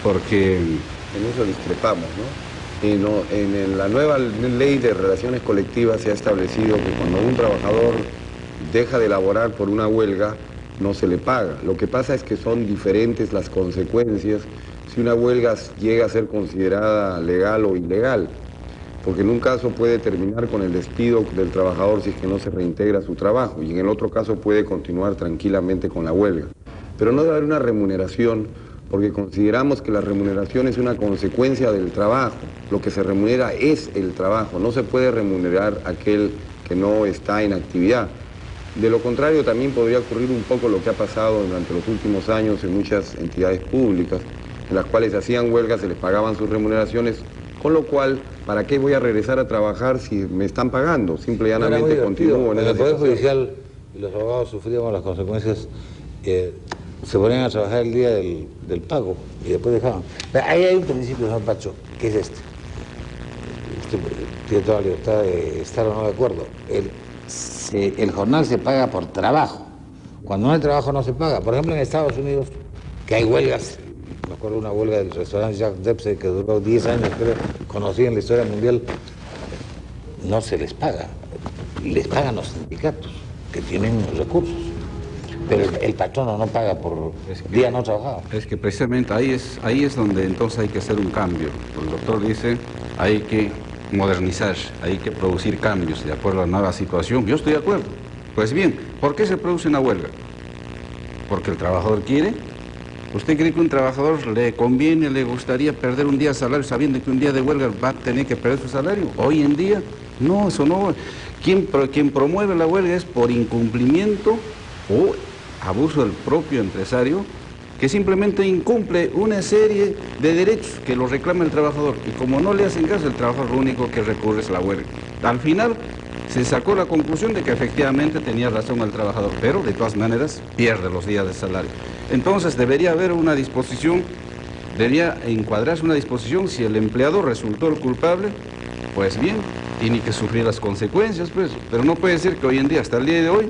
porque En eso discrepamos, ¿no? En la nueva ley de relaciones colectivas se ha establecido que cuando un trabajador deja de laborar por una huelga, no se le paga. Lo que pasa es que son diferentes las consecuencias si una huelga llega a ser considerada legal o ilegal, porque en un caso puede terminar con el despido del trabajador si es que no se reintegra a su trabajo, y en el otro caso puede continuar tranquilamente con la huelga. Pero no debe haber una remuneración, porque consideramos que la remuneración es una consecuencia del trabajo. Lo que se remunera es el trabajo, no se puede remunerar aquel que no está en actividad. De lo contrario, también podría ocurrir un poco lo que ha pasado durante los últimos años en muchas entidades públicas, en las cuales hacían huelgas, se les pagaban sus remuneraciones, con lo cual, ¿para qué voy a regresar a trabajar si me están pagando? Simple y llanamente continúo en el esa Poder situación. Judicial y los abogados sufríamos las consecuencias, se ponían a trabajar el día del pago y después dejaban. Pero ahí hay un principio, señor Pacho, que es este. Usted tiene toda la libertad de estar o no de acuerdo. El jornal se paga por trabajo. Cuando no hay trabajo no se paga. Por ejemplo, en Estados Unidos, que hay huelgas, me acuerdo de una huelga del restaurante Jacques Dempsey que duró 10 años, creo, conocida en la historia mundial, no se les paga. Les pagan los sindicatos, que tienen recursos. Pero el patrono no paga por día no trabajado. es que precisamente ahí es donde entonces hay que hacer un cambio. El doctor dice, hay que modernizar, hay que producir cambios de acuerdo a la nueva situación. Yo estoy de acuerdo. Pues bien, ¿por qué se produce una huelga? ¿Porque el trabajador quiere? ¿Usted cree que un trabajador le conviene, le gustaría perder un día de salario sabiendo que un día de huelga va a tener que perder su salario? Hoy en día, no, eso no. Quien promueve la huelga es por incumplimiento o abuso del propio empresario que simplemente incumple una serie de derechos que lo reclama el trabajador y como no le hacen caso, el trabajador lo único que recurre es la huelga. Al final se sacó la conclusión de que efectivamente tenía razón el trabajador, pero de todas maneras pierde los días de salario. Entonces debería haber una disposición, debería encuadrarse una disposición, si el empleador resultó el culpable, pues bien, tiene que sufrir las consecuencias, pues, pero no puede ser que hoy en día, hasta el día de hoy,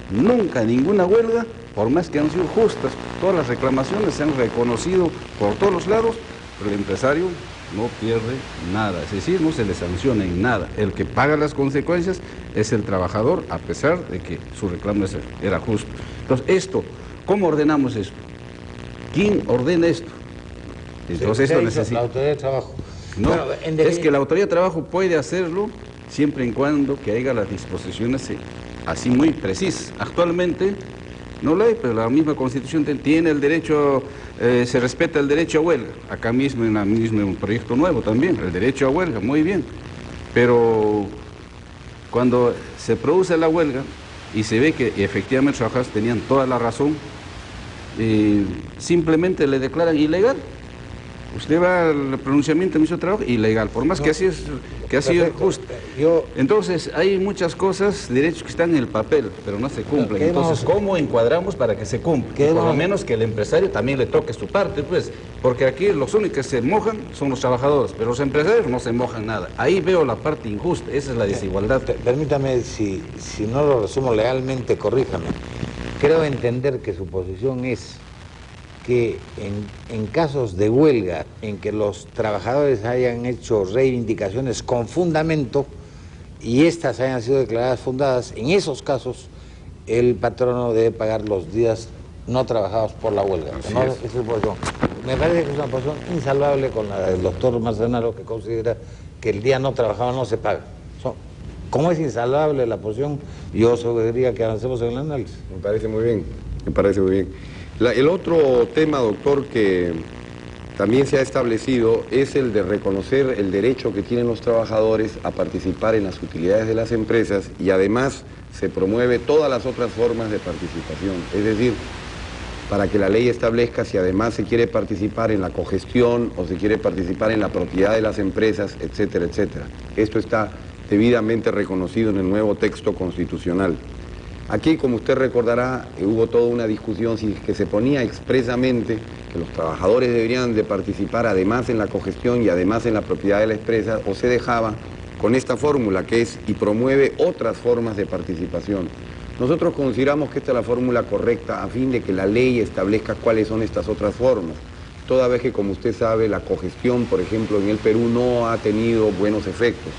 nunca ninguna huelga, por más que han sido justas, todas las reclamaciones se han reconocido por todos los lados, pero el empresario no pierde nada, es decir, no se le sanciona en nada. El que paga las consecuencias es el trabajador, a pesar de que su reclamo era justo. Entonces, ¿cómo ordenamos esto? ¿Quién ordena esto? Entonces, esto necesita... La autoridad de trabajo. No, bueno, es que la autoridad de trabajo puede hacerlo siempre y cuando que haya las disposiciones así muy precisas. Actualmente no lo hay, pero la misma Constitución tiene el derecho, se respeta el derecho a huelga. Acá mismo, en un proyecto nuevo también, el derecho a huelga, muy bien. Pero cuando se produce la huelga y se ve que efectivamente los trabajadores tenían toda la razón, simplemente le declaran ilegal. Usted va al pronunciamiento del ministro de Trabajo, ilegal, por más que así es, que ha sido justo. Entonces, hay muchas cosas, derechos que están en el papel, pero no se cumplen. Entonces, ¿cómo encuadramos para que se cumpla? Por lo menos que el empresario también le toque su parte, pues, porque aquí los únicos que se mojan son los trabajadores, pero los empresarios no se mojan nada. Ahí veo la parte injusta, esa es la desigualdad. Permítame, si no lo resumo legalmente, corríjame. Creo entender que su posición es que en casos de huelga en que los trabajadores hayan hecho reivindicaciones con fundamento y estas hayan sido declaradas fundadas, en esos casos el patrono debe pagar los días no trabajados por la huelga. ¿No? Esa es su posición. Me parece que es una posición insalvable con la del doctor Marcenaro, que considera que el día no trabajado no se paga. Como es insalvable la posición, yo sugeriría que avancemos en el análisis. Me parece muy bien, me parece muy bien. El otro tema, doctor, que también se ha establecido es el de reconocer el derecho que tienen los trabajadores a participar en las utilidades de las empresas y además se promueve todas las otras formas de participación. Es decir, para que la ley establezca si además se quiere participar en la cogestión o se quiere participar en la propiedad de las empresas, etcétera, etcétera. Esto está debidamente reconocido en el nuevo texto constitucional. Aquí, como usted recordará, hubo toda una discusión si que se ponía expresamente que los trabajadores deberían de participar además en la cogestión y además en la propiedad de la empresa, o se dejaba con esta fórmula que es y promueve otras formas de participación. Nosotros consideramos que esta es la fórmula correcta a fin de que la ley establezca cuáles son estas otras formas. Toda vez que, como usted sabe, la cogestión, por ejemplo, en el Perú no ha tenido buenos efectos.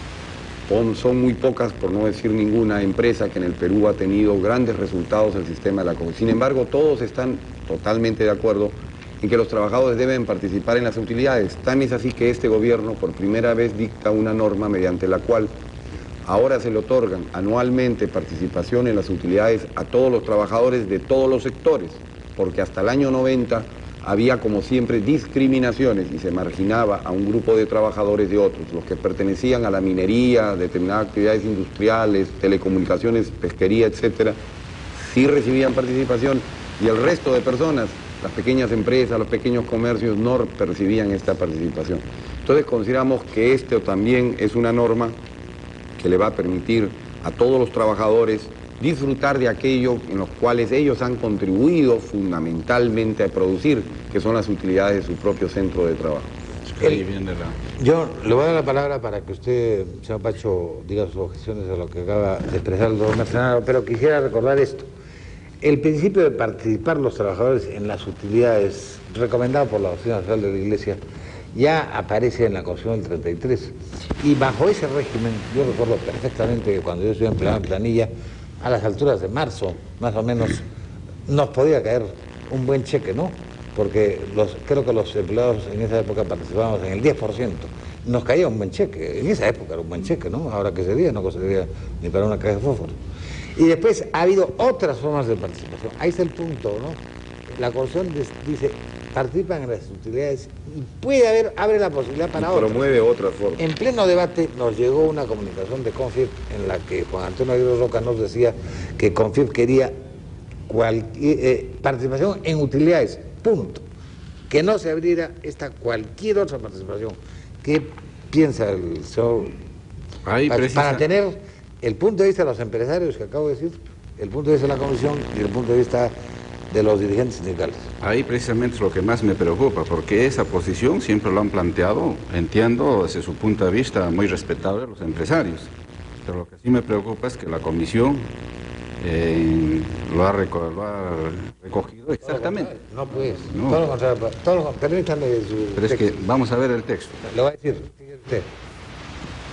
Son muy pocas, por no decir ninguna, empresa que en el Perú ha tenido grandes resultados en el sistema de la cogestión. Sin embargo, todos están totalmente de acuerdo en que los trabajadores deben participar en las utilidades. Tan es así que este gobierno por primera vez dicta una norma mediante la cual ahora se le otorgan anualmente participación en las utilidades a todos los trabajadores de todos los sectores, porque hasta el año 90 había, como siempre, discriminaciones y se marginaba a un grupo de trabajadores de otros, los que pertenecían a la minería, determinadas actividades industriales, telecomunicaciones, pesquería, etcétera, sí recibían participación y el resto de personas, las pequeñas empresas, los pequeños comercios, no percibían esta participación. Entonces consideramos que esto también es una norma que le va a permitir a todos los trabajadores disfrutar de aquello en los cuales ellos han contribuido fundamentalmente a producir, que son las utilidades de su propio centro de trabajo. Yo le voy a dar la palabra para que usted, señor Pacho, diga sus objeciones a lo que acaba de expresar el doctor Marcenaro, pero quisiera recordar esto. El principio de participar los trabajadores en las utilidades, recomendado por la Doctrina Social de la Iglesia, ya aparece en la Constitución del 33. Y bajo ese régimen, yo recuerdo perfectamente que cuando yo estuve empleado en planilla, a las alturas de marzo, más o menos, nos podía caer un buen cheque, ¿no? Porque creo que los empleados en esa época participábamos en el 10%. Nos caía un buen cheque, en esa época era un buen cheque, ¿no? Ahora que sería, no serviría ni para una caja de fósforo. Y después ha habido otras formas de participación. Ahí está el punto, ¿no? La Constitución dice, participan en las utilidades y abre la posibilidad para otros. Promueve otras formas. En pleno debate nos llegó una comunicación de CONFIEP en la que Juan Antonio Aguirre Roca nos decía que CONFIEP quería participación en utilidades, punto. Que no se abriera cualquier otra participación. ¿Qué piensa el señor? Para tener el punto de vista de los empresarios que acabo de decir, el punto de vista de la Comisión y el punto de vista de los dirigentes sindicales. Ahí precisamente es lo que más me preocupa, porque esa posición siempre lo han planteado, entiendo, desde su punto de vista muy respetable los empresarios. Pero lo que sí me preocupa es que la Comisión lo ha recogido exactamente. No, pues, No. todo lo contrario, permítame su Pero es que texto. vamos a ver el texto. Le voy a decir, fíjese usted,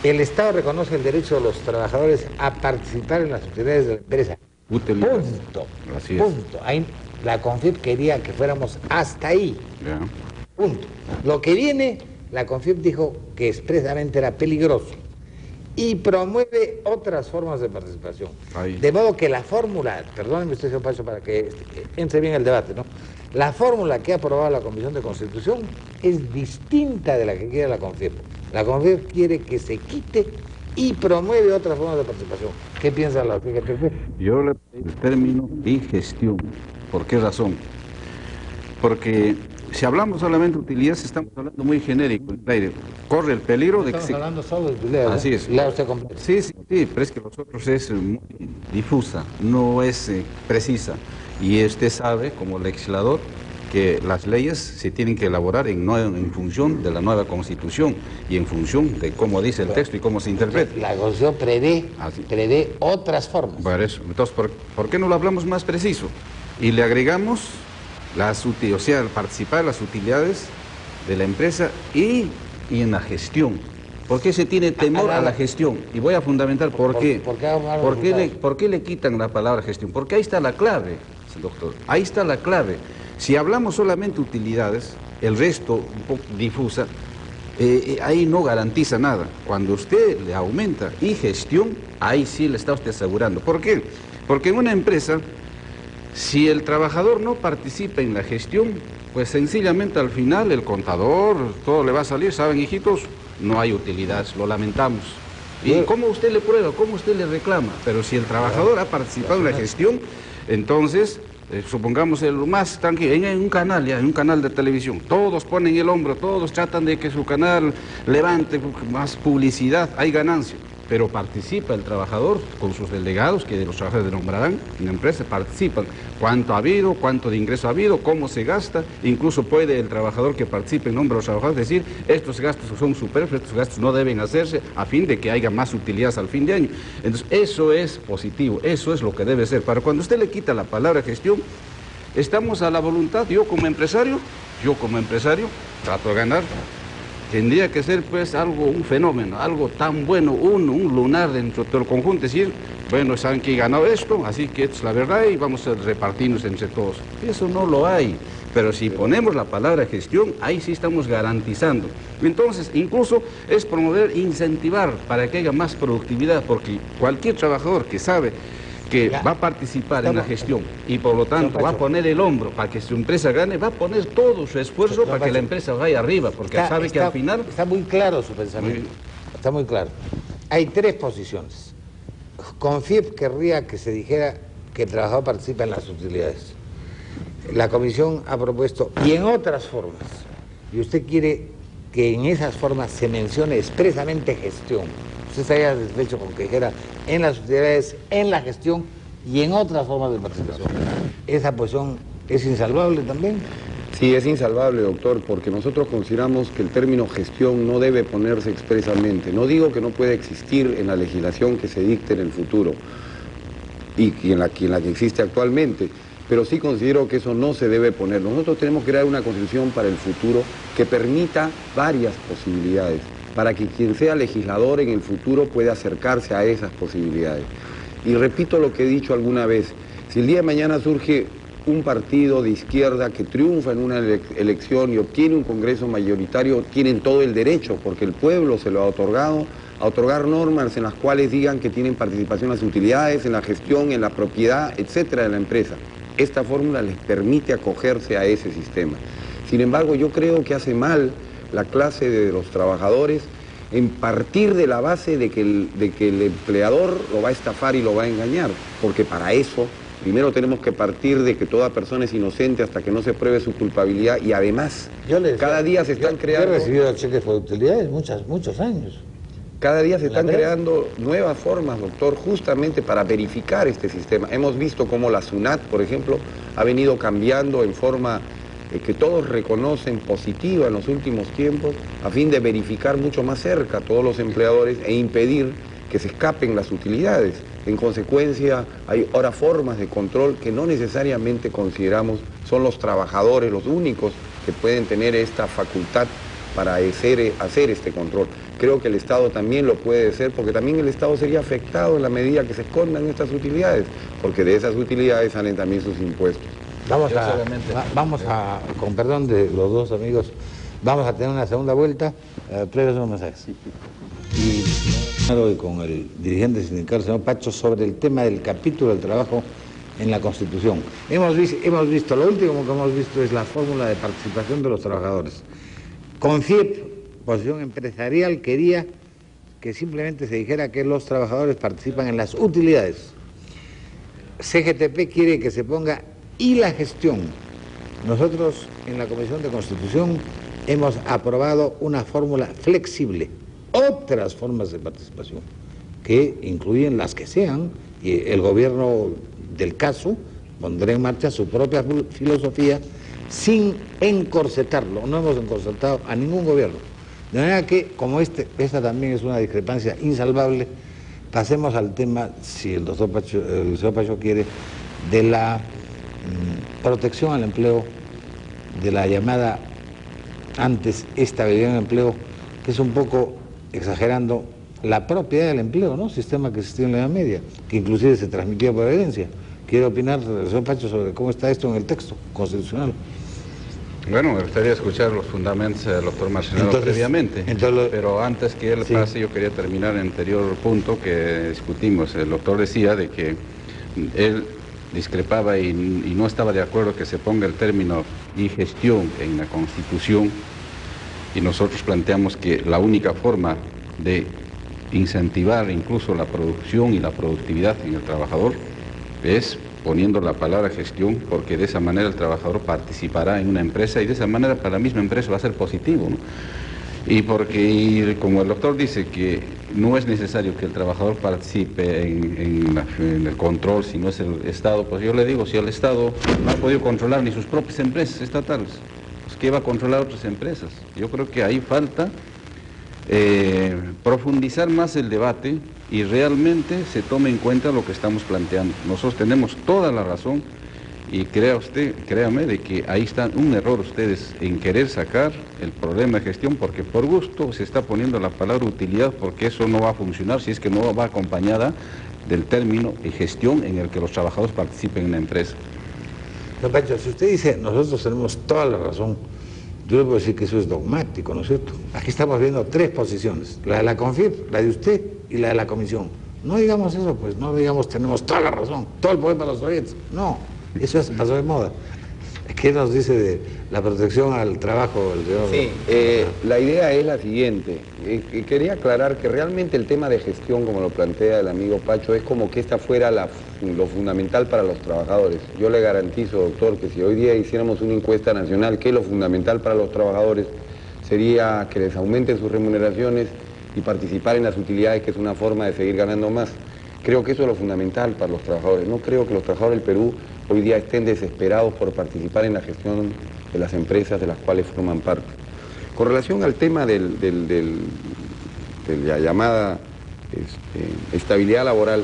el Estado reconoce el derecho de los trabajadores a participar en las utilidades de la empresa. Utilidad. Punto. Así es. Punto. Ahí, la CONFIEP quería que fuéramos hasta ahí. Ya. Punto. Lo que viene, la CONFIEP dijo que expresamente era peligroso y promueve otras formas de participación. Ahí. De modo que la fórmula, perdónenme usted, señor Pacho, para que entre bien el debate, ¿no? La fórmula que ha aprobado la Comisión de Constitución es distinta de la que quiere la CONFIEP. La CONFIEP quiere que se quite y promueve otras formas de participación. ¿Qué piensa la CONFIEP? Yo le pedí el término y gestión. ¿Por qué razón? Porque si hablamos solamente de utilidades, estamos hablando muy genérico. En el aire. Corre el peligro de que Estamos hablando solo de utilidades. Así es. Lea usted completo. Sí, pero es que los otros es muy difusa, no es precisa. Y usted sabe, como legislador, que las leyes se tienen que elaborar en función de la nueva Constitución y en función de cómo dice el texto y cómo se interpreta. La Constitución prevé otras formas. Por eso. Entonces, ¿por qué no lo hablamos más preciso? Y le agregamos participar en las utilidades de la empresa y en la gestión. ¿Por qué se tiene temor a la gestión? Y voy a fundamentar por qué. ¿Por qué le quitan la palabra gestión? Porque ahí está la clave, doctor. Ahí está la clave. Si hablamos solamente utilidades, el resto un poco difusa, ahí no garantiza nada. Cuando usted le aumenta y gestión, ahí sí le está usted asegurando. ¿Por qué? Porque en una empresa, si el trabajador no participa en la gestión, pues sencillamente al final el contador, todo le va a salir, ¿saben, hijitos? No hay utilidades, lo lamentamos. ¿Y cómo usted le prueba? ¿Cómo usted le reclama? Pero si el trabajador ha participado en la gestión, entonces, supongamos lo más tranquilo, en un canal de televisión, todos ponen el hombro, todos tratan de que su canal levante más publicidad, hay ganancia. Pero participa el trabajador con sus delegados, que los trabajadores nombrarán en la empresa, participan. ¿Cuánto ha habido? ¿Cuánto de ingreso ha habido? ¿Cómo se gasta? Incluso puede el trabajador que participe en nombre de los trabajadores decir, estos gastos son superfluos, estos gastos no deben hacerse a fin de que haya más utilidades al fin de año. Entonces, eso es positivo, eso es lo que debe ser. Para cuando usted le quita la palabra gestión, estamos a la voluntad, yo como empresario, trato de ganar. Tendría que ser pues un fenómeno, algo tan bueno, un lunar dentro del conjunto, decir, bueno, saben que he ganado esto, así que esto es la verdad y vamos a repartirnos entre todos. Eso no lo hay, pero si ponemos la palabra gestión, ahí sí estamos garantizando. Entonces, incluso es promover, incentivar para que haya más productividad, porque cualquier trabajador que sabe que va a participar en la gestión y por lo tanto va a poner el hombro para que su empresa gane, va a poner todo su esfuerzo para que la empresa vaya arriba, porque sabe que al final... Está muy claro su pensamiento, está muy claro. Hay tres posiciones. CONFIEP querría que se dijera que el trabajador participa en las utilidades. La comisión ha propuesto, y en otras formas, y usted quiere que en esas formas se mencione expresamente gestión. Usted estaría satisfecho con que dijera en las utilidades, en la gestión y en otras formas de participación. ¿Esa posición es insalvable también? Sí, es insalvable, doctor, porque nosotros consideramos que el término gestión no debe ponerse expresamente. No digo que no pueda existir en la legislación que se dicte en el futuro y en la que existe actualmente, pero sí considero que eso no se debe poner. Nosotros tenemos que crear una constitución para el futuro que permita varias posibilidades, para que quien sea legislador en el futuro pueda acercarse a esas posibilidades. Y repito lo que he dicho alguna vez, si el día de mañana surge un partido de izquierda que triunfa en una elección y obtiene un Congreso mayoritario, tienen todo el derecho, porque el pueblo se lo ha otorgado, a otorgar normas en las cuales digan que tienen participación en las utilidades, en la gestión, en la propiedad, etcétera, de la empresa. Esta fórmula les permite acogerse a ese sistema. Sin embargo, yo creo que hace mal la clase de los trabajadores en partir de la base de que el empleador lo va a estafar y lo va a engañar, porque para eso primero tenemos que partir de que toda persona es inocente hasta que no se pruebe su culpabilidad y además cada día se están creando... Yo he recibido cheques por utilidades muchos años. Cada día se están creando nuevas formas, doctor, justamente para verificar este sistema. Hemos visto cómo la SUNAT, por ejemplo, ha venido cambiando en forma que todos reconocen positiva en los últimos tiempos, a fin de verificar mucho más cerca a todos los empleadores e impedir que se escapen las utilidades. En consecuencia, hay ahora formas de control que no necesariamente consideramos son los trabajadores los únicos que pueden tener esta facultad para hacer este control. Creo que el Estado también lo puede hacer, porque también el Estado sería afectado en la medida que se escondan estas utilidades, porque de esas utilidades salen también sus impuestos. Vamos a, con perdón de los dos amigos, vamos a tener una segunda vuelta, previos unos mensajes. Y hoy con el dirigente sindical, señor Pacho, sobre el tema del capítulo del trabajo en la Constitución. Hemos visto, lo último que hemos visto es la fórmula de participación de los trabajadores. CONFIEP, posición empresarial, quería que simplemente se dijera que los trabajadores participan en las utilidades. CGTP quiere que se ponga y la gestión. Nosotros en la Comisión de Constitución hemos aprobado una fórmula flexible, otras formas de participación, que incluyen las que sean, y el gobierno del caso pondrá en marcha su propia filosofía sin encorsetarlo. No hemos encorsetado a ningún gobierno. De manera que, como esta también es una discrepancia insalvable, pasemos al tema, si el señor Pacho quiere, de la protección al empleo, de la llamada antes estabilidad en el empleo, que es un poco, exagerando, la propiedad del empleo, ¿no? Sistema que existía en la Edad Media, que inclusive se transmitía por herencia. Quiero opinar, señor Pacho, sobre cómo está esto en el texto constitucional. Bueno, me gustaría escuchar los fundamentos del doctor Marcelino previamente, pero antes que él pase, yo quería terminar el anterior punto que discutimos. El doctor decía de que él discrepaba y no estaba de acuerdo que se ponga el término y gestión en la Constitución, y nosotros planteamos que la única forma de incentivar incluso la producción y la productividad en el trabajador es poniendo la palabra gestión, porque de esa manera el trabajador participará en una empresa y de esa manera para la misma empresa va a ser positivo, ¿no? Y porque, como el doctor dice que no es necesario que el trabajador participe en el control si no es el Estado, pues yo le digo, si el Estado no ha podido controlar ni sus propias empresas estatales, pues ¿qué va a controlar otras empresas? Yo creo que ahí falta profundizar más el debate y realmente se tome en cuenta lo que estamos planteando. Nosotros tenemos toda la razón y créame de que ahí está un error ustedes en querer sacar el problema de gestión, porque por gusto se está poniendo la palabra utilidad, porque eso no va a funcionar si es que no va acompañada del término de gestión en el que los trabajadores participen en la empresa. No, Pacho, si usted dice nosotros tenemos toda la razón, yo le puedo decir que eso es dogmático, ¿no es cierto? Aquí estamos viendo tres posiciones, la de la CONFIEP, la de usted y la de la Comisión. No digamos eso, pues, no digamos tenemos toda la razón, todo el poder para los soviéticos. No, eso pasó de moda. ¿Qué nos dice de la protección al trabajo? Sí, la idea es la siguiente. Quería aclarar que realmente el tema de gestión, como lo plantea el amigo Pacho, es como que esta fuera lo fundamental para los trabajadores. Yo le garantizo, doctor, que si hoy día hiciéramos una encuesta nacional, que lo fundamental para los trabajadores sería que les aumenten sus remuneraciones y participar en las utilidades, que es una forma de seguir ganando más. Creo que eso es lo fundamental para los trabajadores. No creo que los trabajadores del Perú hoy día estén desesperados por participar en la gestión de las empresas de las cuales forman parte. Con relación al tema de la llamada estabilidad laboral,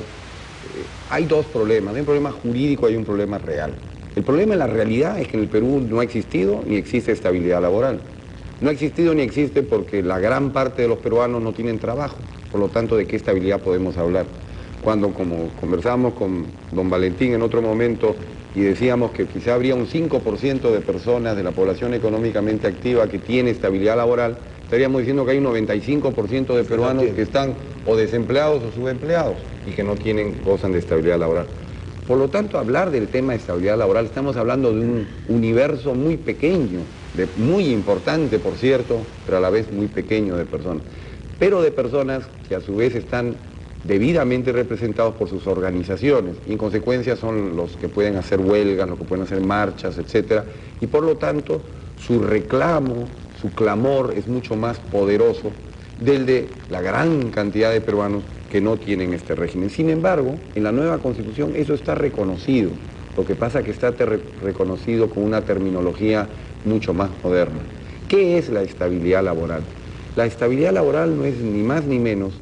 hay dos problemas. Hay un problema jurídico y hay un problema real. El problema en la realidad es que en el Perú no ha existido ni existe estabilidad laboral. No ha existido ni existe porque la gran parte de los peruanos no tienen trabajo. Por lo tanto, ¿de qué estabilidad podemos hablar? Cuando, como conversábamos con don Valentín en otro momento y decíamos que quizá habría un 5% de personas de la población económicamente activa que tiene estabilidad laboral, estaríamos diciendo que hay un 95% de peruanos que están o desempleados o subempleados y que no gozan de estabilidad laboral. Por lo tanto, hablar del tema de estabilidad laboral, estamos hablando de un universo muy pequeño, muy importante, por cierto, pero a la vez muy pequeño de personas. Pero de personas que a su vez están debidamente representados por sus organizaciones, y en consecuencia son los que pueden hacer huelgas, los que pueden hacer marchas, etc. Y por lo tanto, su reclamo, su clamor es mucho más poderoso del de la gran cantidad de peruanos que no tienen este régimen. Sin embargo, en la nueva Constitución eso está reconocido. Lo que pasa es que está reconocido con una terminología mucho más moderna. ¿Qué es la estabilidad laboral? La estabilidad laboral no es ni más ni menos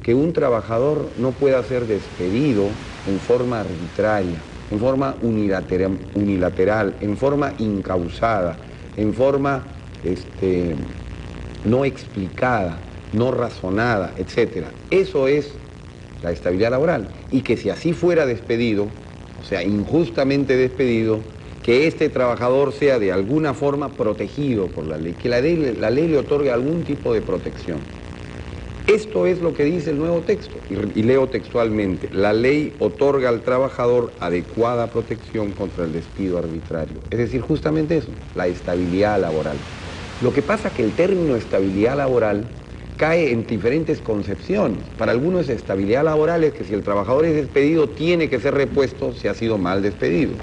que un trabajador no pueda ser despedido en forma arbitraria, en forma unilateral, en forma incausada, en forma no explicada, no razonada, etc. Eso es la estabilidad laboral. Y que si así fuera despedido, o sea, injustamente despedido, que este trabajador sea de alguna forma protegido por la ley, que la ley le otorgue algún tipo de protección. Esto es lo que dice el nuevo texto, y leo textualmente: la ley otorga al trabajador adecuada protección contra el despido arbitrario. Es decir, justamente eso, la estabilidad laboral. Lo que pasa es que el término estabilidad laboral cae en diferentes concepciones. Para algunos estabilidad laboral es que si el trabajador es despedido tiene que ser repuesto si ha sido mal despedido.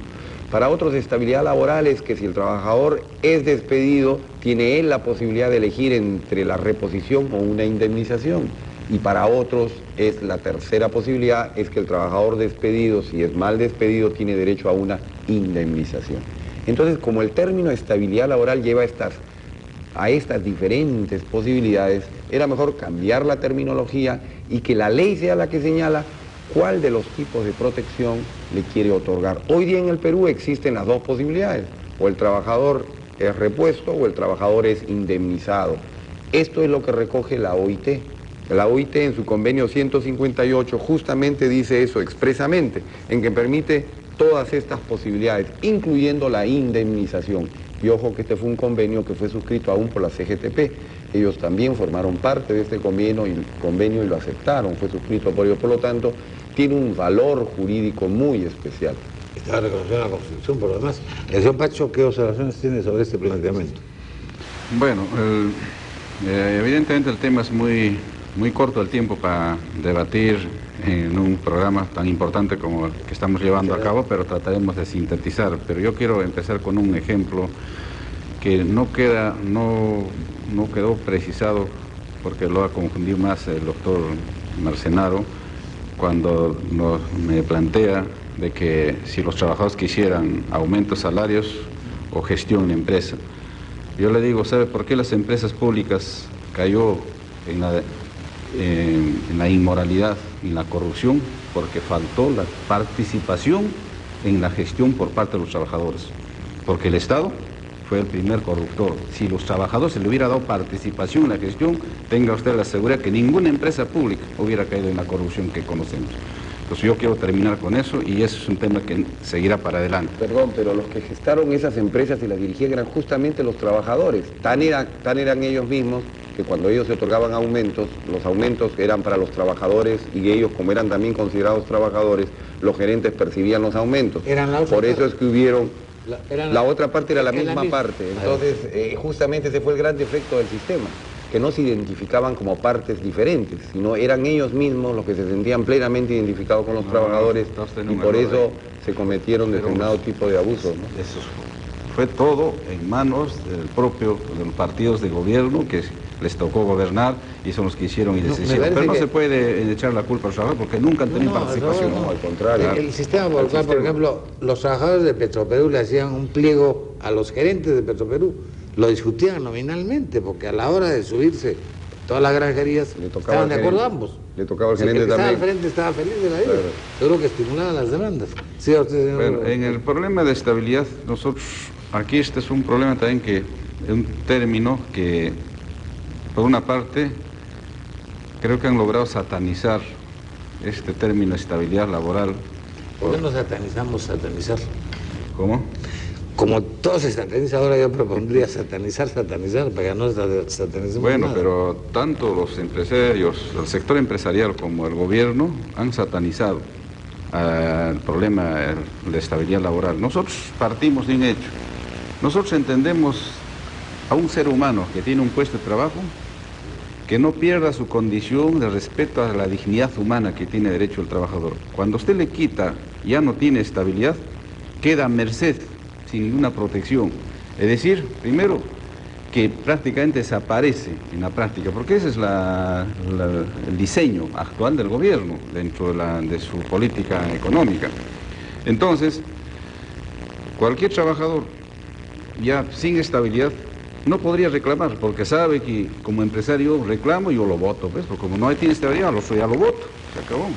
Para otros estabilidad laboral es que si el trabajador es despedido tiene él la posibilidad de elegir entre la reposición o una indemnización. Y para otros es la tercera posibilidad, es que el trabajador despedido, si es mal despedido, tiene derecho a una indemnización. Entonces, como el término estabilidad laboral lleva a estas diferentes posibilidades, era mejor cambiar la terminología y que la ley sea la que señala cuál de los tipos de protección le quiere otorgar. Hoy día en el Perú existen las dos posibilidades: o el trabajador es repuesto o el trabajador es indemnizado. Esto es lo que recoge la OIT. La OIT en su convenio 158 justamente dice eso expresamente, en que permite todas estas posibilidades, incluyendo la indemnización. Y ojo que este fue un convenio que fue suscrito aún por la CGTP. Ellos también formaron parte de este convenio y lo aceptaron, fue suscrito por ellos. Por lo tanto, tiene un valor jurídico muy especial. Está reconocido en la Constitución, por lo demás. El señor Pacho, ¿qué observaciones tiene sobre este planteamiento? Bueno, evidentemente el tema es muy corto el tiempo para debatir en un programa tan importante como el que estamos llevando a cabo, pero trataremos de sintetizar. Pero yo quiero empezar con un ejemplo que no quedó precisado, porque lo ha confundido más el doctor Marcenaro, cuando me plantea de que si los trabajadores quisieran aumentos de salarios o gestión en empresa. Yo le digo, ¿sabe por qué las empresas públicas cayó en la inmoralidad y en la corrupción? Porque faltó la participación en la gestión por parte de los trabajadores. Porque el Estado fue el primer corruptor. Si los trabajadores se le hubiera dado participación en la gestión, tenga usted la seguridad que ninguna empresa pública hubiera caído en la corrupción que conocemos. Entonces yo quiero terminar con eso y eso es un tema que seguirá para adelante. Perdón, pero los que gestaron esas empresas y las dirigían eran justamente los trabajadores. Tan eran ellos mismos que cuando ellos se otorgaban aumentos, los aumentos eran para los trabajadores y ellos, como eran también considerados trabajadores, los gerentes percibían los aumentos. Por eso es que hubieron... La otra parte era la misma parte. Entonces, justamente ese fue el gran defecto del sistema, que no se identificaban como partes diferentes, sino eran ellos mismos los que se sentían plenamente identificados con los trabajadores y por eso se cometieron determinado tipo de abusos, ¿no? Eso fue todo en manos de los partidos de gobierno que les tocó gobernar y son los que hicieron y deshicieron. Pero no se puede echar la culpa a los trabajadores porque nunca han tenido participación. No, al contrario. El sistema por el cual, por ejemplo, los trabajadores de Petroperú le hacían un pliego a los gerentes de Petroperú, lo discutían nominalmente, porque a la hora de subirse todas las granjerías estaban de acuerdo ambos. Le tocaba al gerente también. también. Estaba al frente, estaba feliz de la vida. Claro. Seguro que estimulaban las demandas. Sí, usted, señor. Bueno, en el problema de estabilidad, nosotros, aquí este es un problema también que es un término que, por una parte, creo que han logrado satanizar este término estabilidad laboral. ¿Por qué no satanizar? ¿Cómo? Como todo se sataniza, ahora yo propondría satanizar, para que no satanicemos Bueno, nada. pero tanto los empresarios, el sector empresarial como el gobierno han satanizado el problema de estabilidad laboral. Nosotros partimos de un hecho. Nosotros entendemos a un ser humano que tiene un puesto de trabajo que no pierda su condición de respeto a la dignidad humana que tiene derecho el trabajador. Cuando usted le quita, ya no tiene estabilidad, queda a merced, sin ninguna protección. Es decir, primero, que prácticamente desaparece en la práctica, porque ese es el diseño actual del gobierno dentro de su política económica. Entonces, cualquier trabajador ya sin estabilidad no podría reclamar, porque sabe que como empresario reclamo y yo lo voto, ¿ves? Porque como no tiene estabilidad, ya lo voto, se acabó.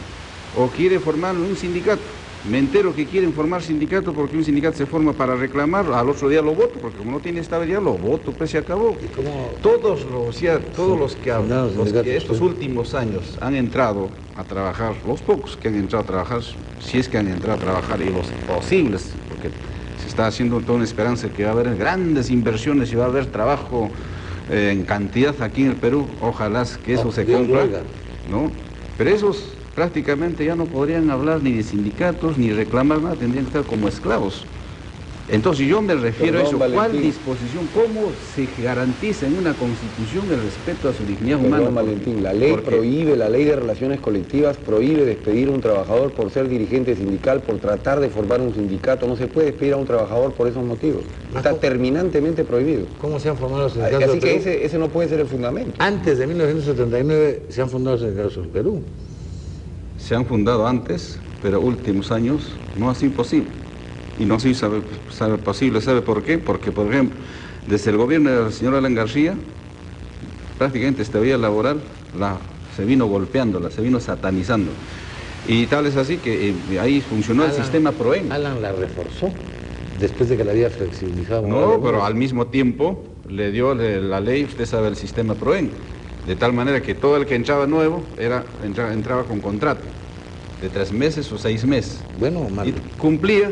O quiere formar un sindicato. Me entero que quieren formar sindicato porque un sindicato se forma para reclamar, al otro día lo voto, porque como no tiene estabilidad, lo voto, pues se acabó. Todos los que estos últimos años han entrado a trabajar, los pocos que han entrado a trabajar, si es que han entrado a trabajar, y los posibles, porque se está haciendo toda una esperanza que va a haber grandes inversiones y va a haber trabajo en cantidad aquí en el Perú, ojalá que eso se cumpla, ¿no? Pero esos prácticamente ya no podrían hablar ni de sindicatos, ni reclamar nada, tendrían que estar como esclavos. Entonces yo me refiero a eso, ¿cuál disposición, cómo se garantiza en una constitución el respeto a su dignidad humana? Valentín, la ley prohíbe, la ley de relaciones colectivas prohíbe despedir a un trabajador por ser dirigente sindical, por tratar de formar un sindicato, no se puede despedir a un trabajador por esos motivos, está terminantemente prohibido. ¿Cómo se han formado los sindicatos? Así que ese no puede ser el fundamento. Antes de 1979 se han fundado los sindicatos en Perú. Se han fundado antes, pero últimos años no ha sido posible. Y no ha sido posible, ¿sabe por qué? Porque, por ejemplo, desde el gobierno del señor Alan García, prácticamente esta vía laboral se vino golpeándola, se vino satanizando. Y tal es así que ahí funcionó el sistema PROEN. Alan la reforzó después de que la había flexibilizado. No, pero al mismo tiempo le dio la ley, usted sabe, el sistema PROEN. De tal manera que todo el que entraba nuevo entraba con contrato de 3 meses o 6 meses. Bueno, y cumplía,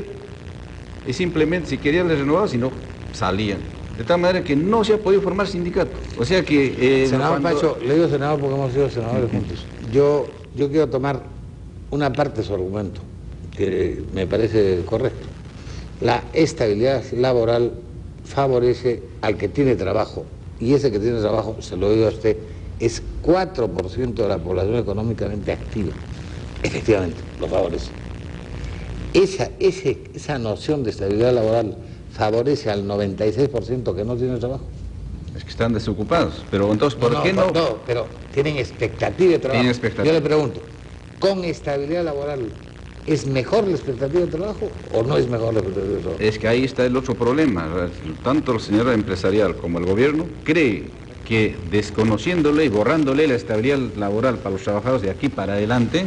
y simplemente si querían les renovaban, si no, salían. De tal manera que no se ha podido formar sindicato. O sea que... senador Pacho, le digo senador porque hemos sido senadores juntos. Yo quiero tomar una parte de su argumento, que me parece correcto. La estabilidad laboral favorece al que tiene trabajo, y ese que tiene trabajo, se lo digo a usted, es 4% de la población económicamente activa. Efectivamente, lo favorece. Esa noción de estabilidad laboral favorece al 96% que no tiene trabajo. Es que están desocupados, pero entonces, ¿por qué no? No, pero tienen expectativa de trabajo. Tienen expectativa. Yo le pregunto, ¿con estabilidad laboral es mejor la expectativa de trabajo o no es mejor la expectativa de trabajo? Es que ahí está el otro problema. Tanto el señor empresarial como el gobierno cree que desconociéndole y borrándole la estabilidad laboral para los trabajadores de aquí para adelante,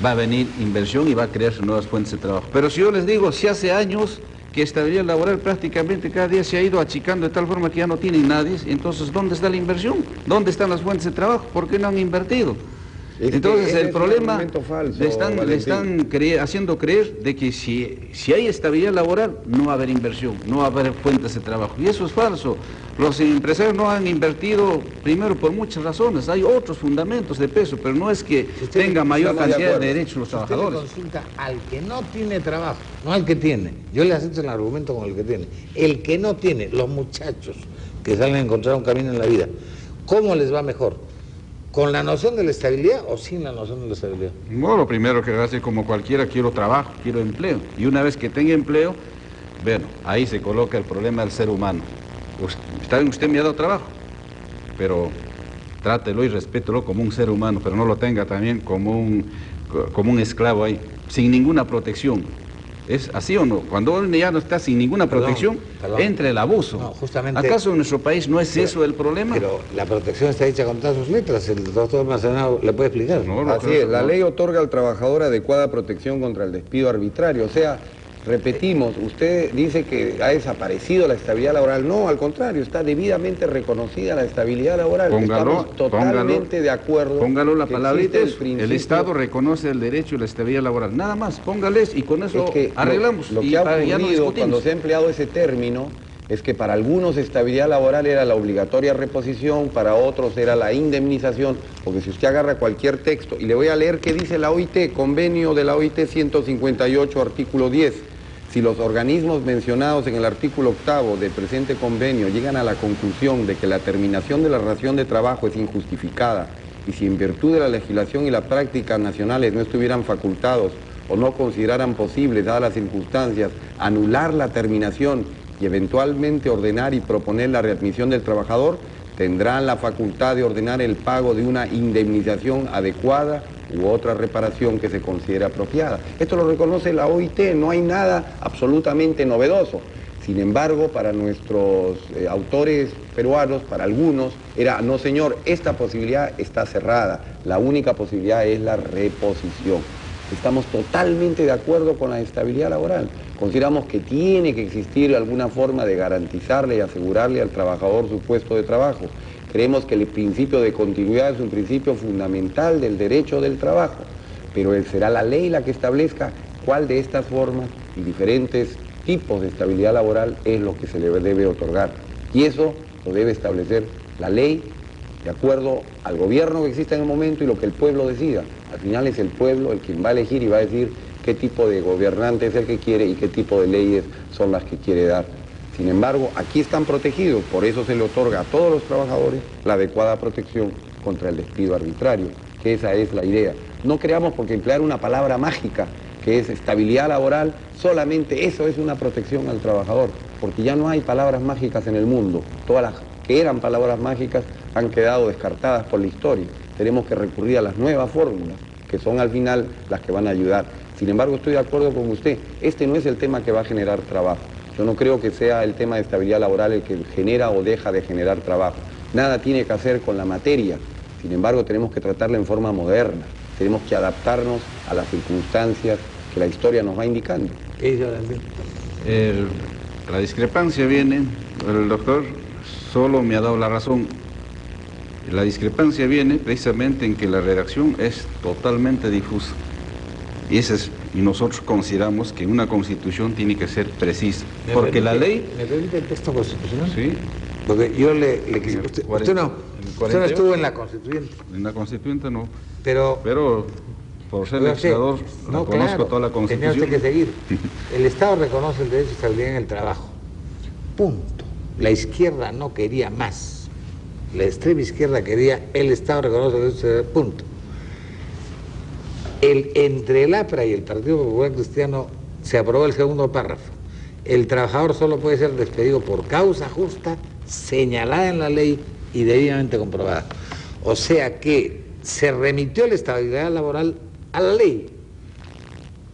va a venir inversión y va a crearse nuevas fuentes de trabajo. Pero si yo les digo, si hace años que estabilidad laboral prácticamente cada día se ha ido achicando de tal forma que ya no tienen nadie, entonces ¿dónde está la inversión? ¿Dónde están las fuentes de trabajo? ¿Por qué no han invertido? Entonces el problema le están haciendo creer de que si hay estabilidad laboral no va a haber inversión, no va a haber fuentes de trabajo. Y eso es falso. Los empresarios no han invertido, primero por muchas razones, hay otros fundamentos de peso, pero no es que tenga mayor cantidad de derechos los trabajadores. Usted le consulta al que no tiene trabajo, no al que tiene. Yo le acepto el argumento con el que tiene. El que no tiene, los muchachos que salen a encontrar un camino en la vida, ¿cómo les va mejor? ¿Con la noción de la estabilidad o sin la noción de la estabilidad? No, lo primero que hace como cualquiera, quiero trabajo, quiero empleo. Y una vez que tenga empleo, bueno, ahí se coloca el problema del ser humano. Usted me ha dado trabajo, pero trátelo y respételo como un ser humano, pero no lo tenga también como un esclavo ahí, sin ninguna protección. ¿Es así o no? Cuando uno ya no está sin ninguna protección, entra el abuso. No, justamente, ¿acaso en nuestro país no es eso el problema? Pero la protección está hecha con todas sus letras, el doctor Macenao le puede explicar. No, así es, la ley otorga al trabajador adecuada protección contra el despido arbitrario. O sea, repetimos, usted dice que ha desaparecido la estabilidad laboral. No, al contrario, está debidamente reconocida la estabilidad laboral. Estamos totalmente de acuerdo. Póngalo la palabrita, el Estado reconoce el derecho y la estabilidad laboral. Nada más, póngales y con eso arreglamos. Lo que ha ocurrido cuando se ha empleado ese término es que para algunos estabilidad laboral era la obligatoria reposición, para otros era la indemnización, porque si usted agarra cualquier texto, y le voy a leer qué dice la OIT, convenio de la OIT 158, artículo 10. Si los organismos mencionados en el artículo 8 del presente convenio llegan a la conclusión de que la terminación de la relación de trabajo es injustificada y si en virtud de la legislación y las prácticas nacionales no estuvieran facultados o no consideraran posible, dadas las circunstancias, anular la terminación y eventualmente ordenar y proponer la readmisión del trabajador, tendrán la facultad de ordenar el pago de una indemnización adecuada u otra reparación que se considere apropiada. Esto lo reconoce la OIT, no hay nada absolutamente novedoso. Sin embargo, para nuestros autores peruanos, para algunos, era, no señor, esta posibilidad está cerrada, la única posibilidad es la reposición. Estamos totalmente de acuerdo con la estabilidad laboral. Consideramos que tiene que existir alguna forma de garantizarle y asegurarle al trabajador su puesto de trabajo. Creemos que el principio de continuidad es un principio fundamental del derecho del trabajo, pero será la ley la que establezca cuál de estas formas y diferentes tipos de estabilidad laboral es lo que se le debe otorgar. Y eso lo debe establecer la ley de acuerdo al gobierno que exista en el momento y lo que el pueblo decida. Al final es el pueblo el quien va a elegir y va a decir qué tipo de gobernante es el que quiere y qué tipo de leyes son las que quiere dar. Sin embargo, aquí están protegidos, por eso se le otorga a todos los trabajadores la adecuada protección contra el despido arbitrario, que esa es la idea. No creamos porque emplear una palabra mágica, que es estabilidad laboral, solamente eso es una protección al trabajador, porque ya no hay palabras mágicas en el mundo. Todas las que eran palabras mágicas han quedado descartadas por la historia. Tenemos que recurrir a las nuevas fórmulas, que son al final las que van a ayudar. Sin embargo, estoy de acuerdo con usted, este no es el tema que va a generar trabajo. Yo no creo que sea el tema de estabilidad laboral el que genera o deja de generar trabajo. Nada tiene que hacer con la materia, sin embargo tenemos que tratarla en forma moderna, tenemos que adaptarnos a las circunstancias que la historia nos va indicando. La discrepancia viene, el doctor solo me ha dado la razón. La discrepancia viene precisamente en que la redacción es totalmente difusa. Y nosotros consideramos que una constitución tiene que ser precisa. Porque la ley... ¿Me permite el texto constitucional? Sí. Porque yo le quisiera... Usted no estuvo en la constituyente. En la constituyente no. Pero por ser legislador, no conozco toda la constitución. Tenía usted que seguir. El Estado reconoce el derecho a estabilidad en el trabajo. Punto. La izquierda no quería más. La extrema izquierda quería, el Estado reconoce el derecho a estabilidad. Punto. Entre el APRA y el Partido Popular Cristiano se aprobó el segundo párrafo. El trabajador solo puede ser despedido por causa justa, señalada en la ley y debidamente comprobada. O sea que se remitió la estabilidad laboral a la ley,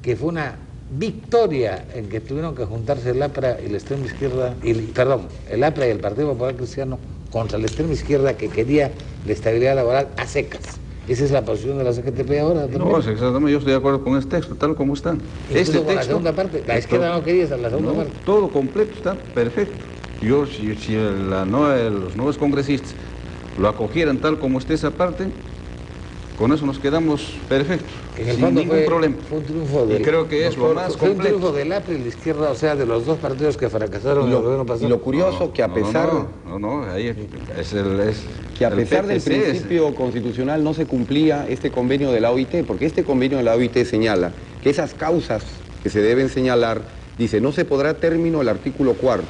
que fue una victoria en que tuvieron que juntarse el APRA y la extrema izquierda, el APRA y el Partido Popular Cristiano contra la extrema izquierda que quería la estabilidad laboral a secas. Esa es la posición de la CGTP ahora también. No, exactamente, yo estoy de acuerdo con este texto, tal como está. Este texto, la segunda parte, la izquierda no quería la segunda parte. Todo completo está perfecto. Yo, si los nuevos congresistas lo acogieran tal como está esa parte, con eso nos quedamos perfectos, sin ningún problema. Fue un triunfo y creo que es lo más completo. Fue un triunfo del APRA y la izquierda, o sea, de los dos partidos que fracasaron en el gobierno pasado. Y lo curioso que a pesar... ahí que a pesar del principio constitucional no se cumplía este convenio de la OIT, porque este convenio de la OIT señala que esas causas que se deben señalar, dice, no se podrá término el artículo 4º,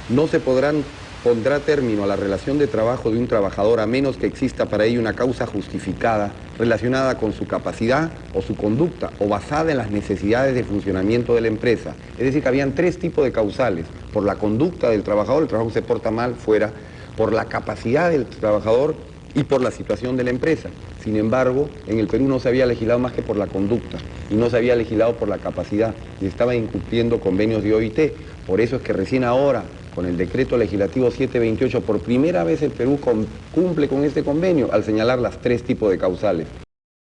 no se pondrá término a la relación de trabajo de un trabajador a menos que exista para ello una causa justificada relacionada con su capacidad o su conducta o basada en las necesidades de funcionamiento de la empresa. Es decir, que habían tres tipos de causales: por la conducta del trabajador, el trabajo se porta mal fuera; por la capacidad del trabajador y por la situación de la empresa. Sin embargo, en el Perú no se había legislado más que por la conducta y no se había legislado por la capacidad y estaba incumpliendo convenios de OIT. Por eso es que recién ahora, con el decreto legislativo 728, por primera vez el Perú cumple con este convenio al señalar las tres tipos de causales.